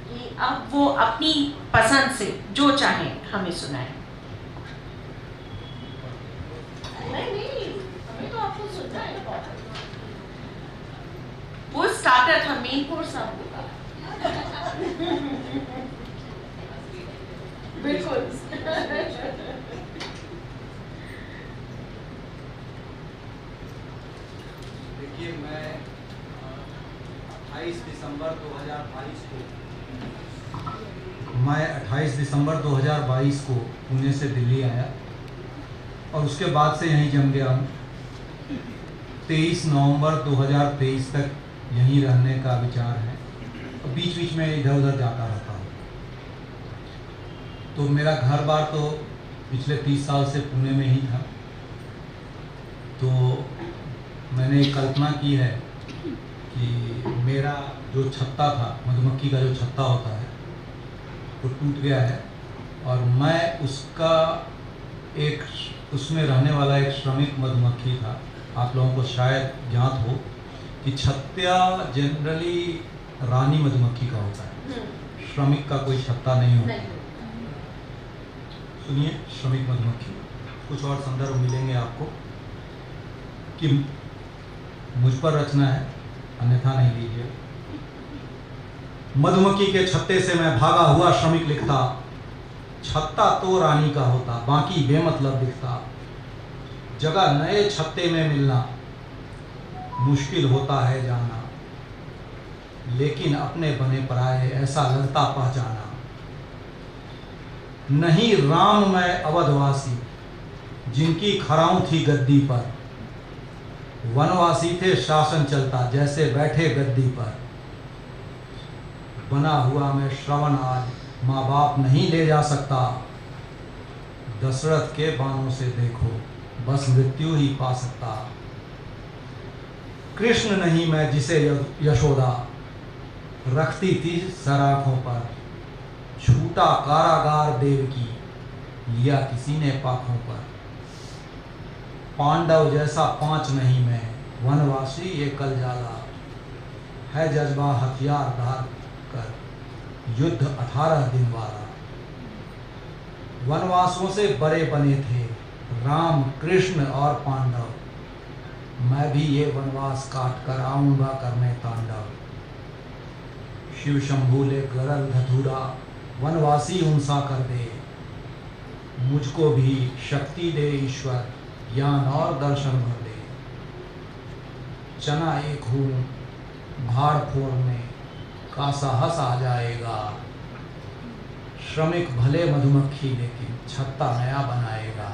कि अब वो अपनी पसंद से जो चाहे हमें सुनाए। नहीं, हमें तो आपको सुनना है। वो स्टार्टर था, मेन कोर्स आपका। बिल्कुल। देखिए, मैं 28 दिसंबर 2022 को पुणे से दिल्ली आया और उसके बाद से यहीं जम गया हूँ। 23 नवंबर 2023 तक यहीं रहने का विचार है और बीच बीच में इधर उधर जाता रहता हूँ। तो मेरा घर बार तो पिछले 30 साल से पुणे में ही था। तो मैंने एक कल्पना की है कि मेरा जो छत्ता था, मधुमक्खी का जो छत्ता होता है, वो टूट गया है और मैं उसमें रहने वाला एक श्रमिक मधुमक्खी था। आप लोगों को शायद ज्ञात हो कि छत्ता जनरली रानी मधुमक्खी का होता है, श्रमिक का कोई छत्ता नहीं होता। सुनिए, श्रमिक मधुमक्खी, कुछ और संदर्भ मिलेंगे आपको कि मुझ पर रचना है, अन्यथा नहीं लीजिए। मधुमक्खी के छत्ते से मैं भागा हुआ श्रमिक लिखता, छत्ता तो रानी का होता, बाकी बेमतलब दिखता। जगह नए छत्ते में मिलना मुश्किल होता है जाना, लेकिन अपने बने पराए ऐसा लगता पहचाना। नहीं राम मैं अवधवासी, जिनकी खराऊं थी गद्दी पर, वनवासी थे शासन चलता जैसे बैठे गद्दी पर। बना हुआ मैं श्रवण आज, माँ बाप नहीं ले जा सकता। दशरथ के बाणों से देखो, बस मृत्यु ही पा सकता। कृष्ण नहीं मैं जिसे यशोदा रखती थी सराखों पर। छूटा कारागार देव की, लिया किसी ने पाखों पर। पांडव जैसा पांच नहीं मैं, वनवासी ये कल जाला। है जज्बा हथियारदार देखकर युद्ध 18 दिन वाला। वनवासों से बड़े बने थे राम, कृष्ण और पांडव, मैं भी ये वनवास काट कर आऊंगा करने तांडव। शिव शंभू ले गरल धतूरा, वनवासी उनसा कर दे, मुझको भी शक्ति दे ईश्वर, ज्ञान और दर्शन भर दे। चना एक हूँ भाड़ फोड़ने का साहस आ जाएगा, श्रमिक भले मधुमक्खी लेकिन छत्ता नया बनाएगा।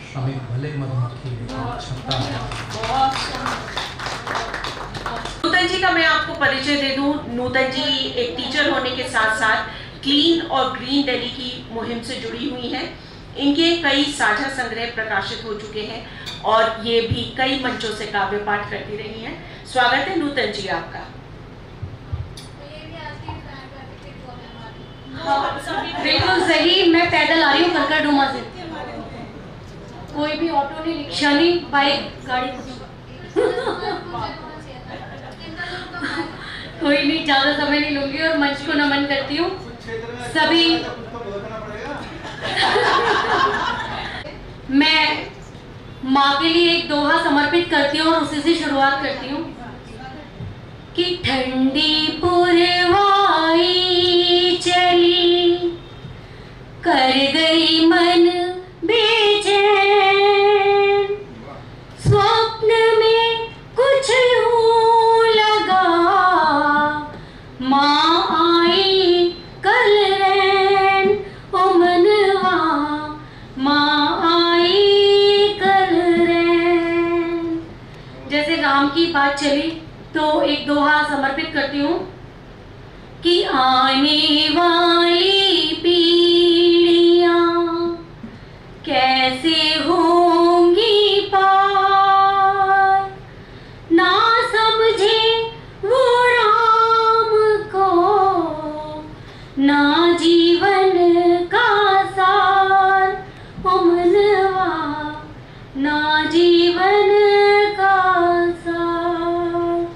श्रमिक भले मधुमक्खी लेकिन छत्ता नया बनाएगा। नूतन जी का मैं आपको परिचय दे दूं। नूतन जी एक टीचर होने के साथ साथ क्लीन और ग्रीन दिल्ली की मुहिम से जुड़ी हुई हैं। इनके कई साझा संग्रह प्रकाशित हो चुके हैं और ये भी कई मंचों से काव्य पाठ करती रही हैं। स्वागत है नूतन जी आपका। बिल्कुल सही, मैं पैदल आ रही हूँ करकर डूमा से, कोई भी ऑटो नहीं, रिक्शा नहीं, बाइक, गाड़ी कोई नहीं, ज्यादा समय नहीं लूंगी और मंच को नमन करती हूँ सभी। मैं माँ के लिए एक दोहा समर्पित करती हूँ और उसी से शुरुआत करती हूँ कि ठंडी पुरवाई चली कर गई मन बेचैन, स्वप्न में कुछ यूं लगा माँ आई कल रैन, ओ मनवा माँ आई कल रैन। जैसे राम की बात चली तो एक दोहा समर्पित करती हूँ कि आने वाली पीढ़ियाँ कैसे होंगी पार, ना समझे वो राम को ना जीवन का सार, ओ मनवा ना जीवन का सार।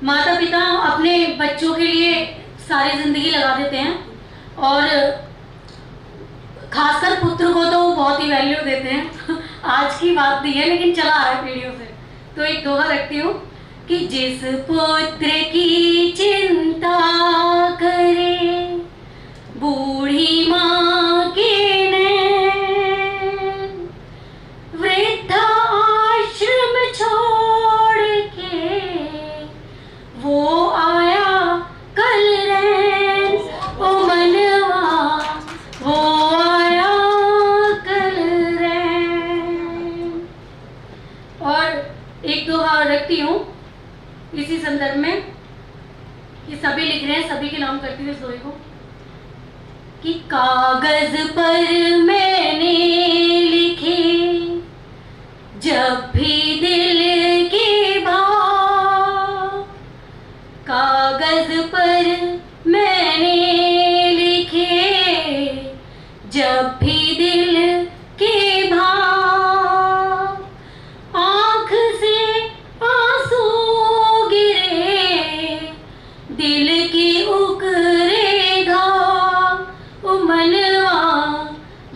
माता पिता अपने बच्चों के लिए सारी जिंदगी लगा देते हैं और खासकर पुत्र को तो बहुत ही वैल्यू देते हैं। आज की बात नहीं है लेकिन चला आ रहा है पीढ़ियों से। तो एक दोहा रखती हूँ कि जिस पुत्र की चिंता करे बूढ़ी माँ के नैन, वृद्धा आश्रम छोड़ के वो आया कल रैन, ओ मनवा वो आया कल रैन। और एक दोहा रखती हूँ इसी संदर्भ में कि सभी लिख रहे हैं, सभी के नाम करती हूँ इस दोहे को कि कागज पर मैंने लिखे जब भी दिल के भाव, कागज पर मैंने लिखे जब भी दिल के भाव, आँख से आंसू गिरे दिल की उकरे घाव, ओ मनवा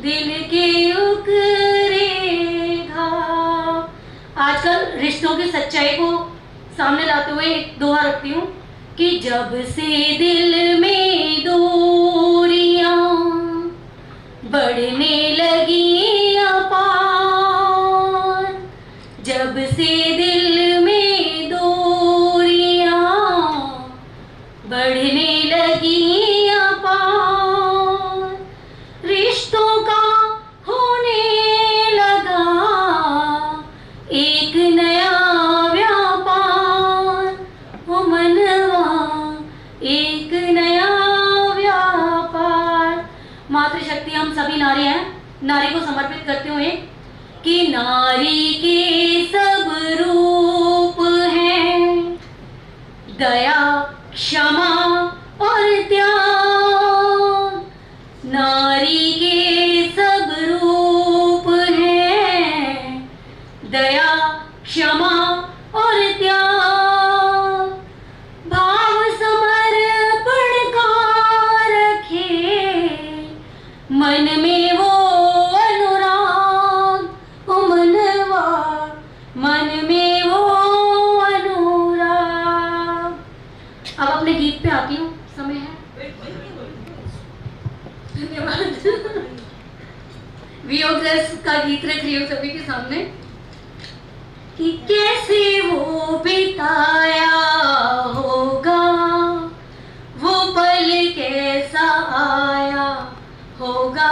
दिल के उकरे घाव। आजकल रिश्तों की सच्चाई को सामने लाते हुए एक दोहा रखती हूँ कि जब से दिल में दूरियां बढ़ने लगी अपार, जब से दिल में दूरियां बढ़ने लगी अपार, रिश्तों का होने लगा एक नया व्यापार, ओ मनवा एक नया व्यापार। मातृशक्ति हम सभी नारी हैं, नारी को समर्पित करते हुए कि नारी के सब रूप हैं दया, क्षमा और त्याग, नारी के सब रूप हैं दया, क्षमा और त्याग, भाव समर्पण सभी के सामने कि कैसे वो बिताया होगा, वो पल कैसा आया होगा,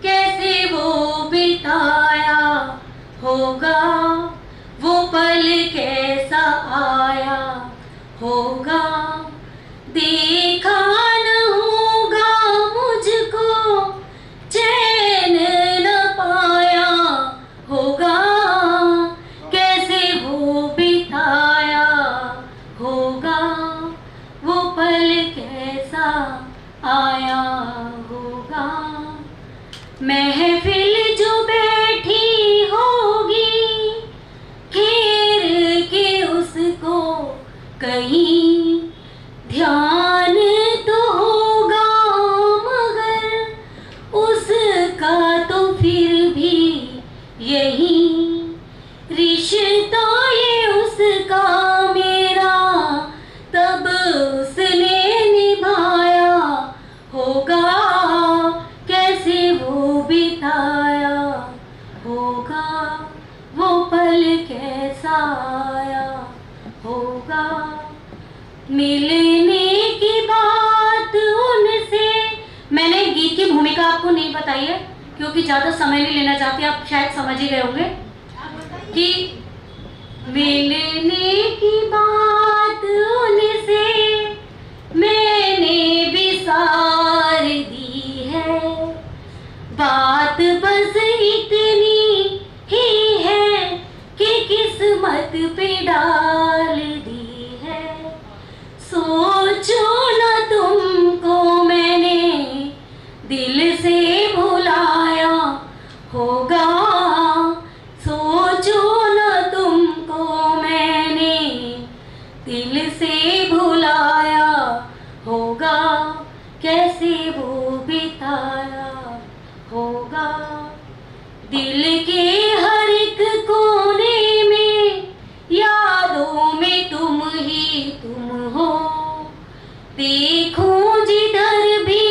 कैसे वो बिताया होगा, वो पल कैसा आया होगा। देखा न होगा मुझको, चैन न पाया होगा, कैसे वो बिताया होगा, वो पल कैसा आया होगा। महफिल जो बैठी होगी, घेर के उसको कहीं ध्यान तो होगा, मगर उसका तो फिर भी यही रिश्ता ये उसका मेरा तब उसने निभाया होगा, कैसे वो बिताया होगा, वो पल कैसा आया होगा। मिलने की बात उनसे, मैंने गीत की भूमिका आपको नहीं बताई है क्योंकि ज़्यादा समय नहीं लेना चाहती, आप शायद समझ ही गए होंगे कि मिलने की बात उनसे मैंने भी सार दी है, बात बस इतनी ही है कि किस्मत पे डाल दी है। सोचो न तुमको मैंने दिल से भुलाया होगा, सोचो न तुमको मैंने दिल से भुलाया होगा, कैसे वो बिताया होगा। दिल के हर एक कोने में यादों में तुम ही तुम हो, देखूं जिधर भी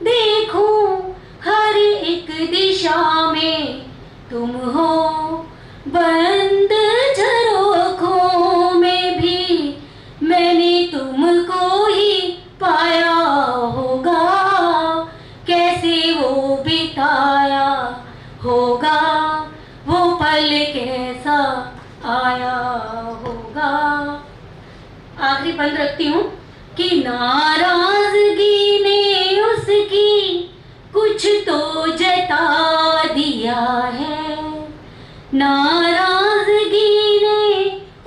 देखूं हर एक दिशा में तुम हो, बंद झरोखों में भी मैंने तुमको ही पाया होगा, कैसे वो बिताया होगा, वो पल कैसा आया होगा। आखिरी बंद रखती हूँ कि नाराजगी ने उसकी कुछ तो जता दिया है, नाराजगी ने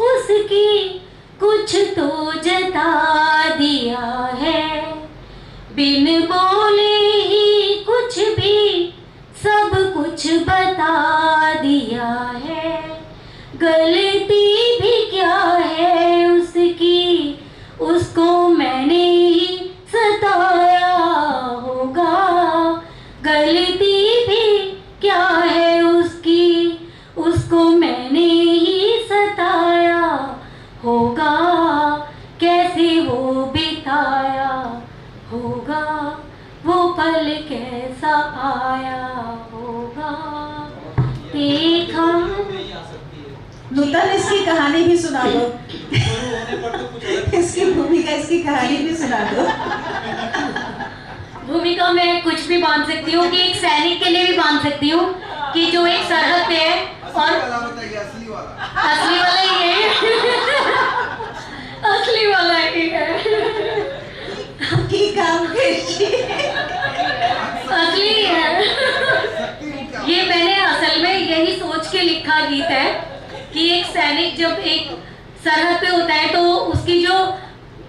उसकी कुछ तो जता दिया है, बिन बोले ही कुछ भी सब कुछ बता दिया है। गलती भी क्या है उसकी, उसको मैंने ही सताया होगा, गलती भी क्या है उसकी, उसको मैंने ही सताया होगा, कैसे वो बिताया होगा, वो पल कैसा आया होगा। देखा नूतन, इसकी कहानी भी सुना दो। इसकी भूमिका, इसकी कहानी भी सुना दो। भूमिका में कुछ भी बांध सकती हूँ कि एक सैनिक के लिए भी बांध सकती हूँ कि जो एक सरहद पे है और असली वाला ही है असली वाला ही है की काम असली है। ये मैंने असल में यही सोच के लिखा गीत है कि एक सैनिक जब एक सरहद पे होता है तो उसकी जो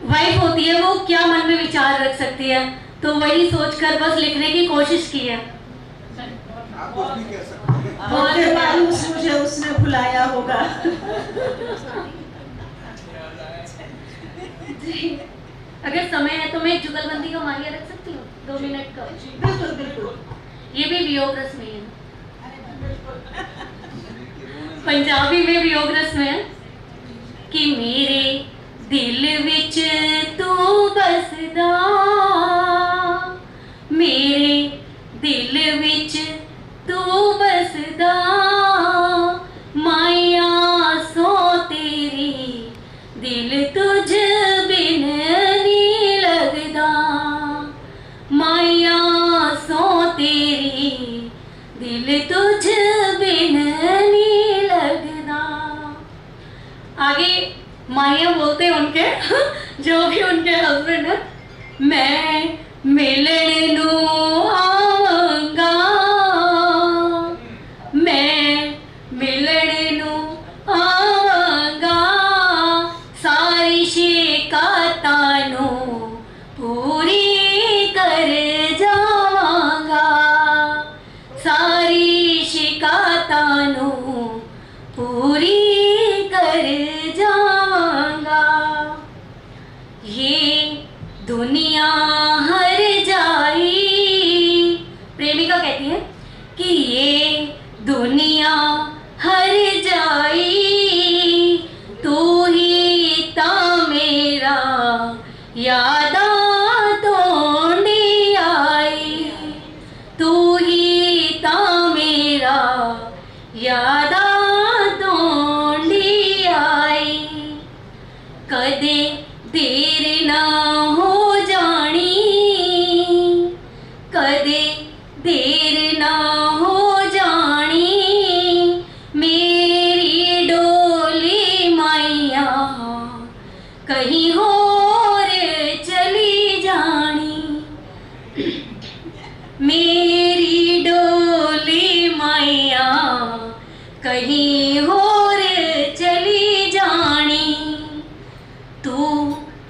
वाइफ होती है वो क्या मन में विचार रख सकती है, तो वही सोचकर बस लिखने की कोशिश की है। मुझे उसने भुलाया होगा। अगर समय है तो मैं जुगलबंदी का माहिया रख सकती हूँ 2 मिनट का। बिल्कुल बिल्कुल, ये भी वियोग रस में है, पंजाबी में वियोग रस में है कि मेरे दिल विच तू बसदा, मेरे दिल विच तू बसदा, तुझ बिन नहीं लगना। आगे माइया बोलते हैं उनके जो भी उनके हस्बैंड है, मैं मिलन नू आवांगा, मैं मिलन नू आवांगा, सारी शिकायतां नू पूरी कर जावांगा, सारी शिकायतां नू पूरी कर जावांगा। ये दुनिया हर जाई, प्रेमिका कहती है कि ये दुनिया हर जाई, तू ही ता मेरा यादा तोंडी आई, तू ही ता मेरा यादा तोंडी आई। कदे देर ना हो जानी, कदे देर ना हो जानी, मेरी डोली माइया कहीं होर चली जानी, मेरी डोली माइया कहीं होर चली जानी। तू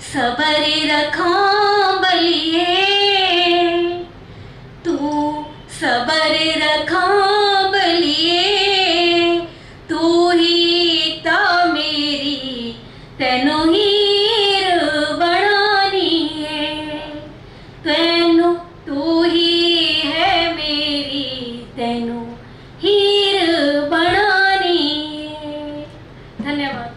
सबर रखा बलिए, तू सबर रखा बलिए, तू ही ता मेरी तैनू हीर बनानी है, तैनू तू ही है मेरी तैनू हीर बनानी है। धन्यवाद।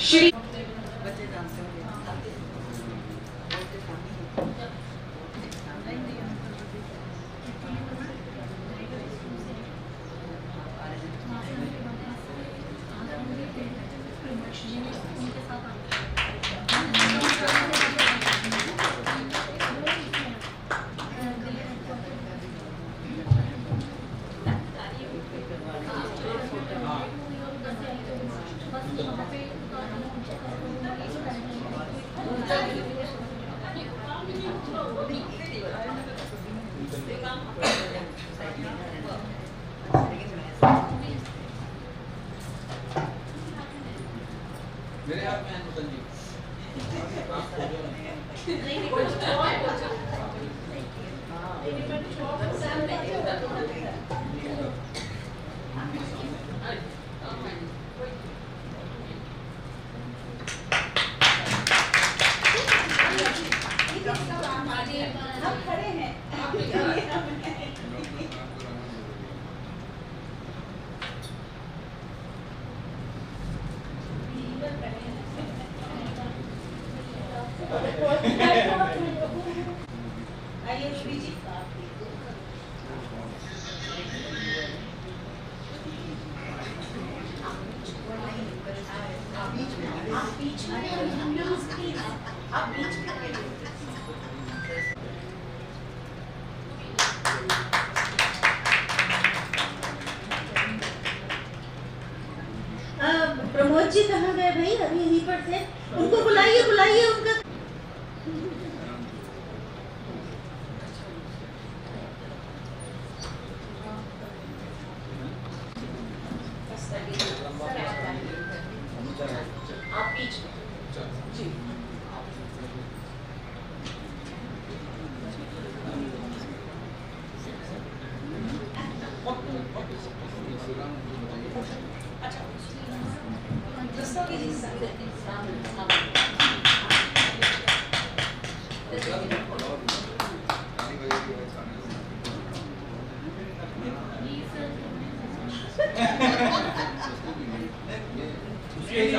श्री मेरे हाथ में है नुतन जी। आइए रूबी जी। प्रमोद जी कहाँ गए भाई? अभी यहीं पर थे, उनको बुलाइए बुलाइए उनका। आप बीच में जी। उसके हिसाब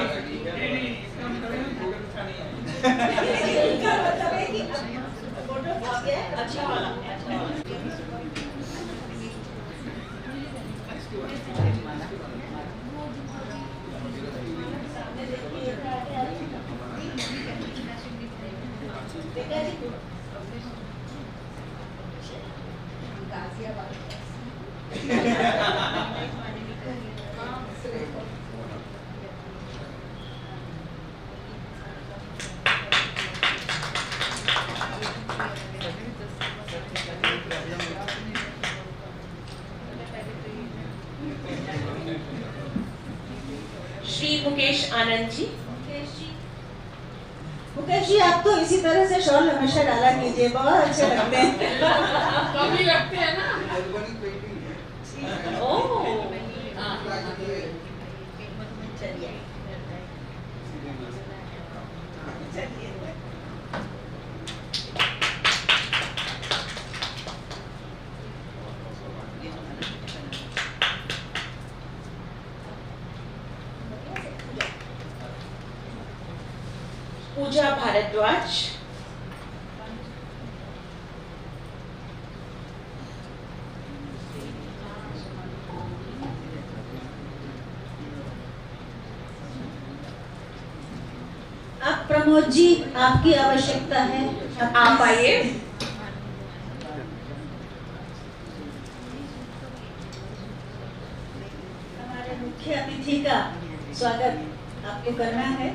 से श्री मुकेश आनंद जी। मुकेश जी, आप तो इसी तरह से शॉल हमेशा डाला कीजिए, बहुत अच्छे लगते हैं। कभी लगते हैं ना। ओह, चलिए पूजा भारद्वाज। आप प्रमोद जी, आपकी आवश्यकता है, आप आइए। हमारे मुख्य अतिथि का स्वागत आपको करना है।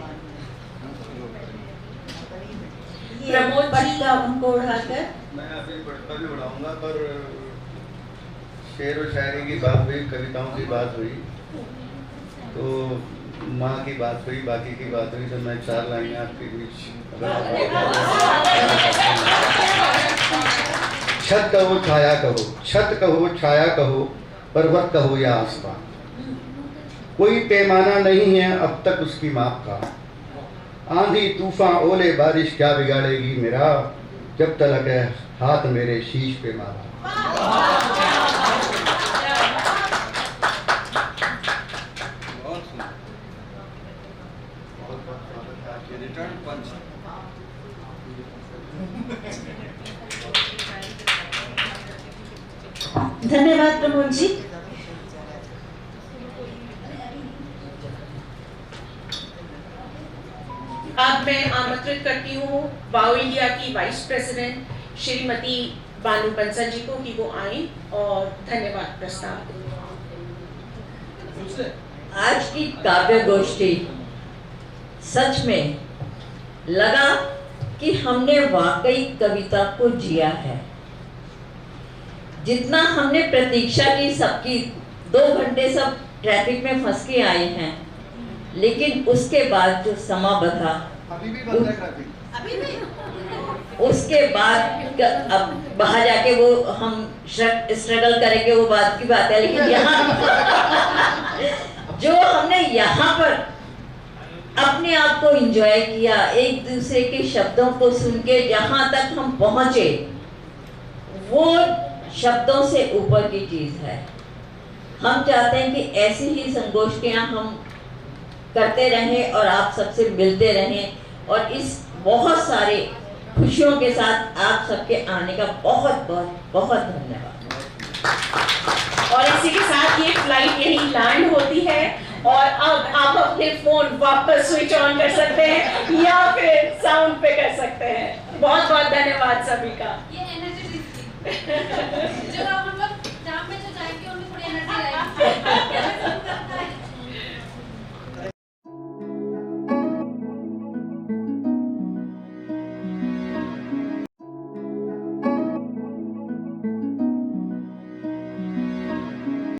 प्रमोद जी का उनको उठाकर मैं अभी पटका भी उड़ाऊंगा, पर शेर व शायरी की बात हुई, कविताओं की बात हुई, तो माँ की बात हुई, बाकी की बात हुई, तो मैं 4 लाइनें आपके बीच। छत कहो छाया कहो, छत कहो छाया कहो, पर्वत कहो या आसमान, कोई पैमाना नहीं है अब तक उसकी माप का। आंधी तूफान ओले बारिश क्या बिगाड़ेगी मेरा, जब तलक है हाथ मेरे शीश पे मारा। धन्यवाद प्रमोद जी। अब मैं आमंत्रित करती हूँ वाओ इंडिया की वाइस प्रेसिडेंट श्रीमती बानू बंसल जी को कि वो आए और धन्यवाद प्रस्ताव दें। आज की काव्य गोष्ठी सच में लगा कि हमने वाकई कविता को जिया है। जितना हमने प्रतीक्षा की सबकी, 2 घंटे सब ट्रैफिक में फंस के आए हैं, लेकिन उसके बाद जो समा बधा, अभी भी बंद है ट्रैफिक, उसके बाद अब बाहर जाके वो हम स्ट्रगल करेंगे, वो बात की बात है। लेकिन यहाँ जो हमने यहाँ पर अपने आप को एंजॉय किया, एक दूसरे के शब्दों को सुन के जहाँ तक हम पहुँचे, वो शब्दों से ऊपर की चीज है। हम चाहते हैं कि ऐसी ही संगोष्ठियाँ हम करते रहें और आप सबसे मिलते रहें, और इस बहुत सारे खुशियों के साथ आप सबके आने का बहुत बहुत बहुत धन्यवाद। और इसी के साथ ये फ्लाइट यहीं लैंड होती है और अब आप अपने फोन वापस स्विच ऑन कर सकते हैं या फिर साउंड पे कर सकते हैं। बहुत बहुत धन्यवाद सभी का। ये एनर्जी जो आप मतलब जहाँ पे